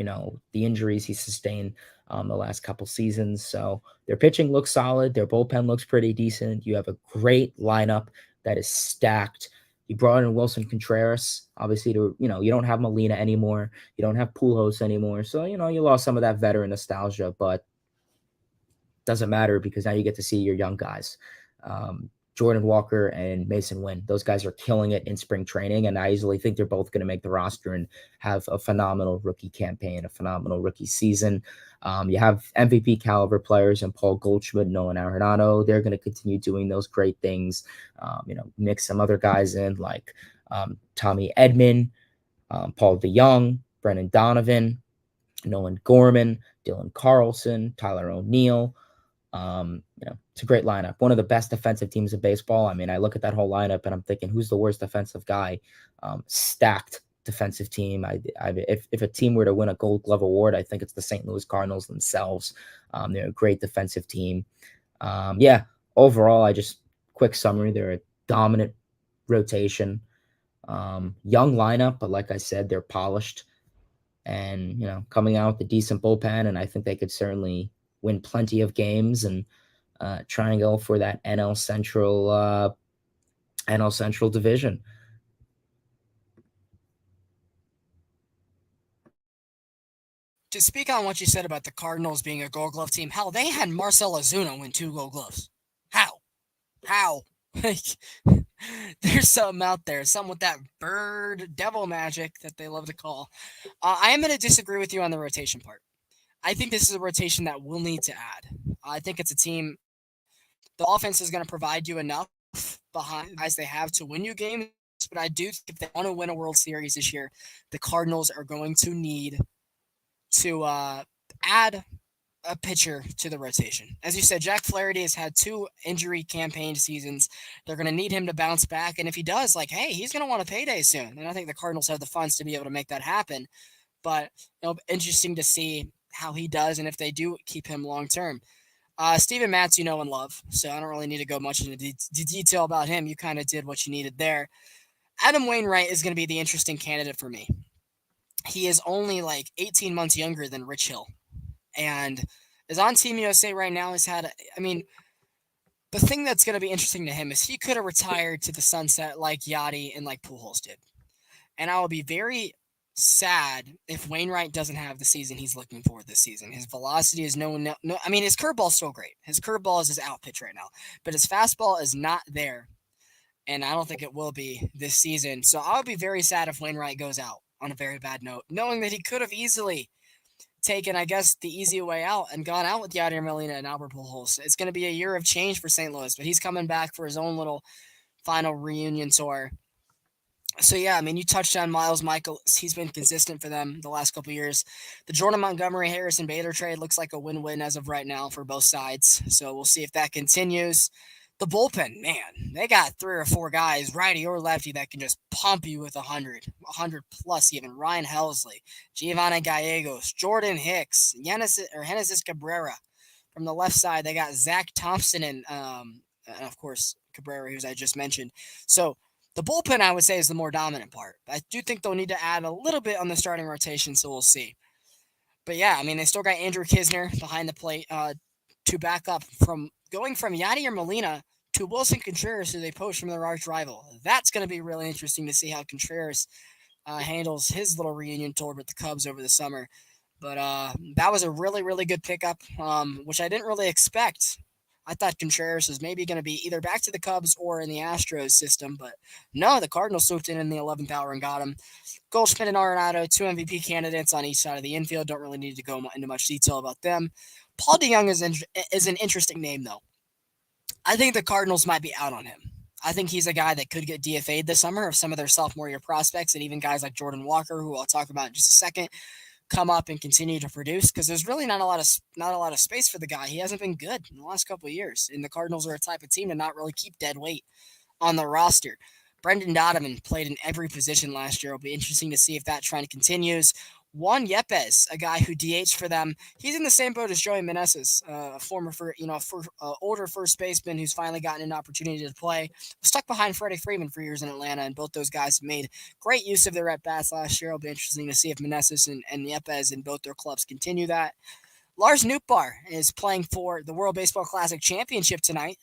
[SPEAKER 1] The injuries he sustained the last couple seasons. So their pitching looks solid. Their bullpen looks pretty decent. You have a great lineup that is stacked. You brought in Wilson Contreras, obviously, you don't have Molina anymore. You don't have Pujols anymore. So, you lost some of that veteran nostalgia, but doesn't matter because now you get to see your young guys. Jordan Walker and Mason Wynn. Those guys are killing it in spring training, and I easily think they're both going to make the roster and have a phenomenal rookie campaign, a phenomenal rookie season. You have MVP caliber players and Paul Goldschmidt, Nolan Arenado. They're going to continue doing those great things. Mix some other guys in like Tommy Edman, Paul DeYoung, Brennan Donovan, Nolan Gorman, Dylan Carlson, Tyler O'Neill. It's a great lineup. One of the best defensive teams in baseball. I mean, I look at that whole lineup and I'm thinking, who's the worst defensive guy? Stacked defensive team. If a team were to win a Gold Glove award, I think it's the St. Louis Cardinals themselves. They're a great defensive team. Yeah, overall, I just quick summary. They're a dominant rotation, young lineup, but like I said, they're polished and coming out with a decent bullpen, and I think they could certainly win plenty of games and try and go for that NL Central division.
[SPEAKER 2] To speak on what you said about the Cardinals being a Gold Glove team, hell, they had Marcell Ozuna win 2 Gold Gloves. How? Like, there's something out there, something with that bird devil magic that they love to call. I am going to disagree with you on the rotation part. I think this is a rotation that we'll need to add. I think it's a team. The offense is going to provide you enough behind guys they have to win you games, but I do think if they want to win a World Series this year, the Cardinals are going to need to add a pitcher to the rotation. As you said, Jack Flaherty has had 2 injury campaign seasons. They're going to need him to bounce back, and if he does, like, hey, he's going to want a payday soon. And I think the Cardinals have the funds to be able to make that happen. But it'll be interesting to see how he does and if they do keep him long term. Steven Matz, you know and love, so I don't really need to go much into detail about him. You kind of did what you needed there. Adam Wainwright is going to be the interesting candidate for me. He is only like 18 months younger than Rich Hill, and is on Team USA right now. The thing that's going to be interesting to him is he could have retired to the sunset like Yachty and like Pujols did. And I will be very sad if Wainwright doesn't have the season he's looking for this season. His velocity is his curveball's still great. His curveball is his out pitch right now, but his fastball is not there. And I don't think it will be this season. So I'll be very sad if Wainwright goes out on a very bad note, knowing that he could have easily taken, I guess, the easy way out and gone out with Yadier Molina and Albert Pujols. It's going to be a year of change for St. Louis, but he's coming back for his own little final reunion tour. So, yeah, you touched on Miles Michaels. He's been consistent for them the last couple years. The Jordan Montgomery, Harrison Bader trade looks like a win-win as of right now for both sides. So we'll see if that continues. The bullpen, man, they got 3 or 4 guys, righty or lefty, that can just pump you with 100 plus even. Ryan Helsley, Giovanni Gallegos, Jordan Hicks, Genesis Cabrera. From the left side, they got Zach Thompson and of course, Cabrera, who I just mentioned. So the bullpen, I would say, is the more dominant part. I do think they'll need to add a little bit on the starting rotation, so we'll see. But yeah, they still got Andrew Kisner behind the plate to back up from going from Yadier Molina to Wilson Contreras, who they poached from their arch rival. That's going to be really interesting to see how Contreras handles his little reunion tour with the Cubs over the summer. But that was a really, really good pickup, which I didn't really expect. I thought Contreras was maybe going to be either back to the Cubs or in the Astros system, but no, the Cardinals swooped in the 11th hour and got him. Goldschmidt and Arenado, 2 MVP candidates on each side of the infield. Don't really need to go into much detail about them. Paul DeJong is an interesting name, though. I think the Cardinals might be out on him. I think he's a guy that could get DFA'd this summer if some of their sophomore year prospects and even guys like Jordan Walker, who I'll talk about in just a second, come up and continue to produce, because there's really not a lot of space for the guy. He hasn't been good in the last couple of years, and the Cardinals are a type of team to not really keep dead weight on the roster. Brendan Donovan played in every position last year. It'll be interesting to see if that trend continues. Juan Yepes, a guy who DH'd for them, he's in the same boat as Joey Meneses, older first baseman who's finally gotten an opportunity to play. Was stuck behind Freddie Freeman for years in Atlanta, and both those guys made great use of their at-bats last year. It'll be interesting to see if Meneses and Yepes in both their clubs continue that. Lars Nootbaar is playing for the World Baseball Classic Championship tonight.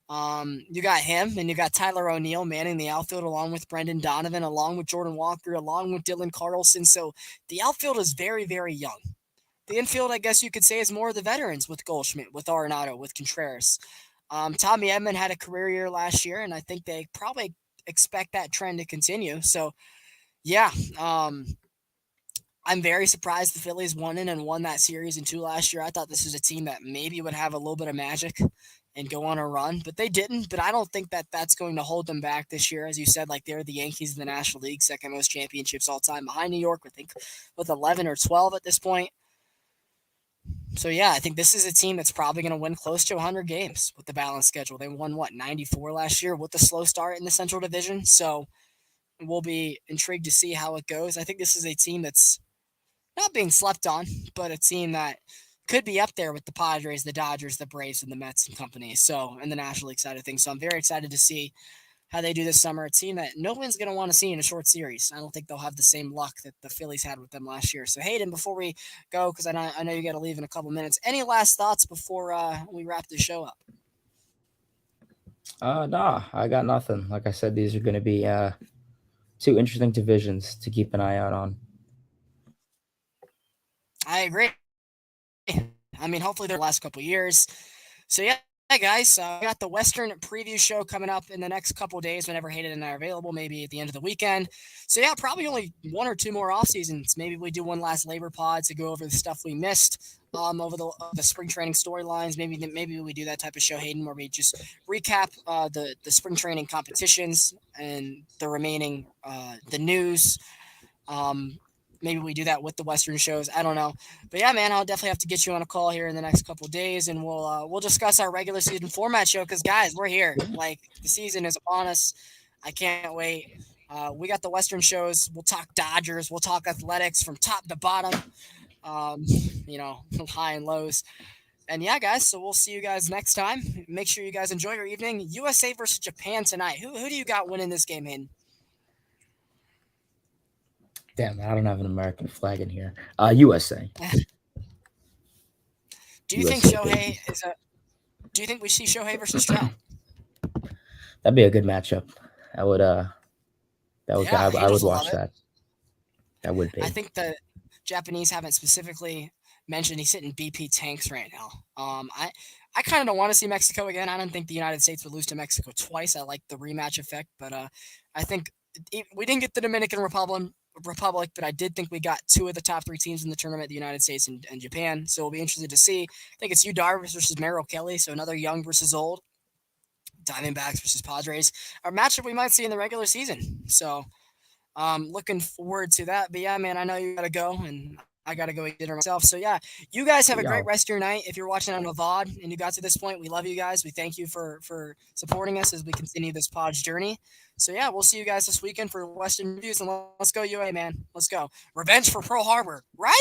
[SPEAKER 2] You got him, and you got Tyler O'Neill manning the outfield along with Brendan Donovan, along with Jordan Walker, along with Dylan Carlson. So the outfield is very, very young. The infield, I guess you could say, is more of the veterans with Goldschmidt, with Arenado, with Contreras. Tommy Edman had a career year last year, and I think they probably expect that trend to continue. So, yeah, I'm very surprised the Phillies won that series in 2 last year. I thought this was a team that maybe would have a little bit of magic and go on a run, but they didn't. But I don't think that that's going to hold them back this year. As you said, like, they're the Yankees in the National League, second most championships all time behind New York, I think, with 11 or 12 at this point. So yeah, I think this is a team that's probably going to win close to 100 games with the balanced schedule. They won what 94 last year with the slow start in the Central Division. So we'll be intrigued to see how it goes. I think this is a team that's not being slept on, but a team that could be up there with the Padres, the Dodgers, the Braves, and the Mets and company. So, and the National League side of things. So, I'm very excited to see how they do this summer. A team that no one's going to want to see in a short series. I don't think they'll have the same luck that the Phillies had with them last year. So, Hayden, before we go, because I know you got to leave in a couple minutes, any last thoughts before we wrap the show up?
[SPEAKER 1] Nah, I got nothing. Like I said, these are going to be two interesting divisions to keep an eye out on.
[SPEAKER 2] I agree. I mean, hopefully they're the last couple years. So yeah, guys, we got the Western preview show coming up in the next couple days whenever Hayden and I are available, maybe at the end of the weekend. So yeah, probably only one or two more off seasons. Maybe we do one last labor pod to go over the stuff we missed over the spring training storylines. Maybe we do that type of show, Hayden, where we just recap the spring training competitions and the remaining the news. Um, Maybe we do that with the Western shows. I don't know, but yeah, man, I'll definitely have to get you on a call here in the next couple of days, and we'll discuss our regular season format show. Because guys, we're here. Like the season is upon us. I can't wait. We got the Western shows. We'll talk Dodgers. We'll talk athletics from top to bottom. Um, you know, high and lows. And yeah, guys. So we'll see you guys next time. Make sure you guys enjoy your evening. USA versus Japan tonight. Who do you got winning this game, Hayden?
[SPEAKER 1] Damn, I don't have an American flag in here. USA.
[SPEAKER 2] Do you think
[SPEAKER 1] USA,
[SPEAKER 2] Shohei
[SPEAKER 1] baby.
[SPEAKER 2] is a? Do you think we see Shohei versus Trout?
[SPEAKER 1] That'd be a good matchup. I would that would
[SPEAKER 2] Yeah,
[SPEAKER 1] I would
[SPEAKER 2] Angels will love
[SPEAKER 1] watch
[SPEAKER 2] it.
[SPEAKER 1] that. That would
[SPEAKER 2] I
[SPEAKER 1] be.
[SPEAKER 2] think the Japanese haven't specifically mentioned he's hitting BP tanks right now. I kind of don't want to see Mexico again. I don't think the United States would lose to Mexico twice. I like the rematch effect, but I think we didn't get the Dominican Republic, but I did think we got two of the top three teams in the tournament, the United States and Japan. So we'll be interested to see. I think it's Yu Darvish versus Merrill Kelly, so another young versus old. Diamondbacks versus Padres, a matchup we might see in the regular season. So looking forward to that. But yeah, man, I know you gotta go, and I gotta go eat dinner myself. So yeah, you guys have a
[SPEAKER 1] See
[SPEAKER 2] great
[SPEAKER 1] y'all.
[SPEAKER 2] rest of your night. If you're watching on a VOD and you got to this point, we love you guys. We thank you for supporting us as we continue this pod's journey. So yeah, we'll see you guys this weekend for Western reviews, and let's go UA, man. Let's go. Revenge for Pearl Harbor, right?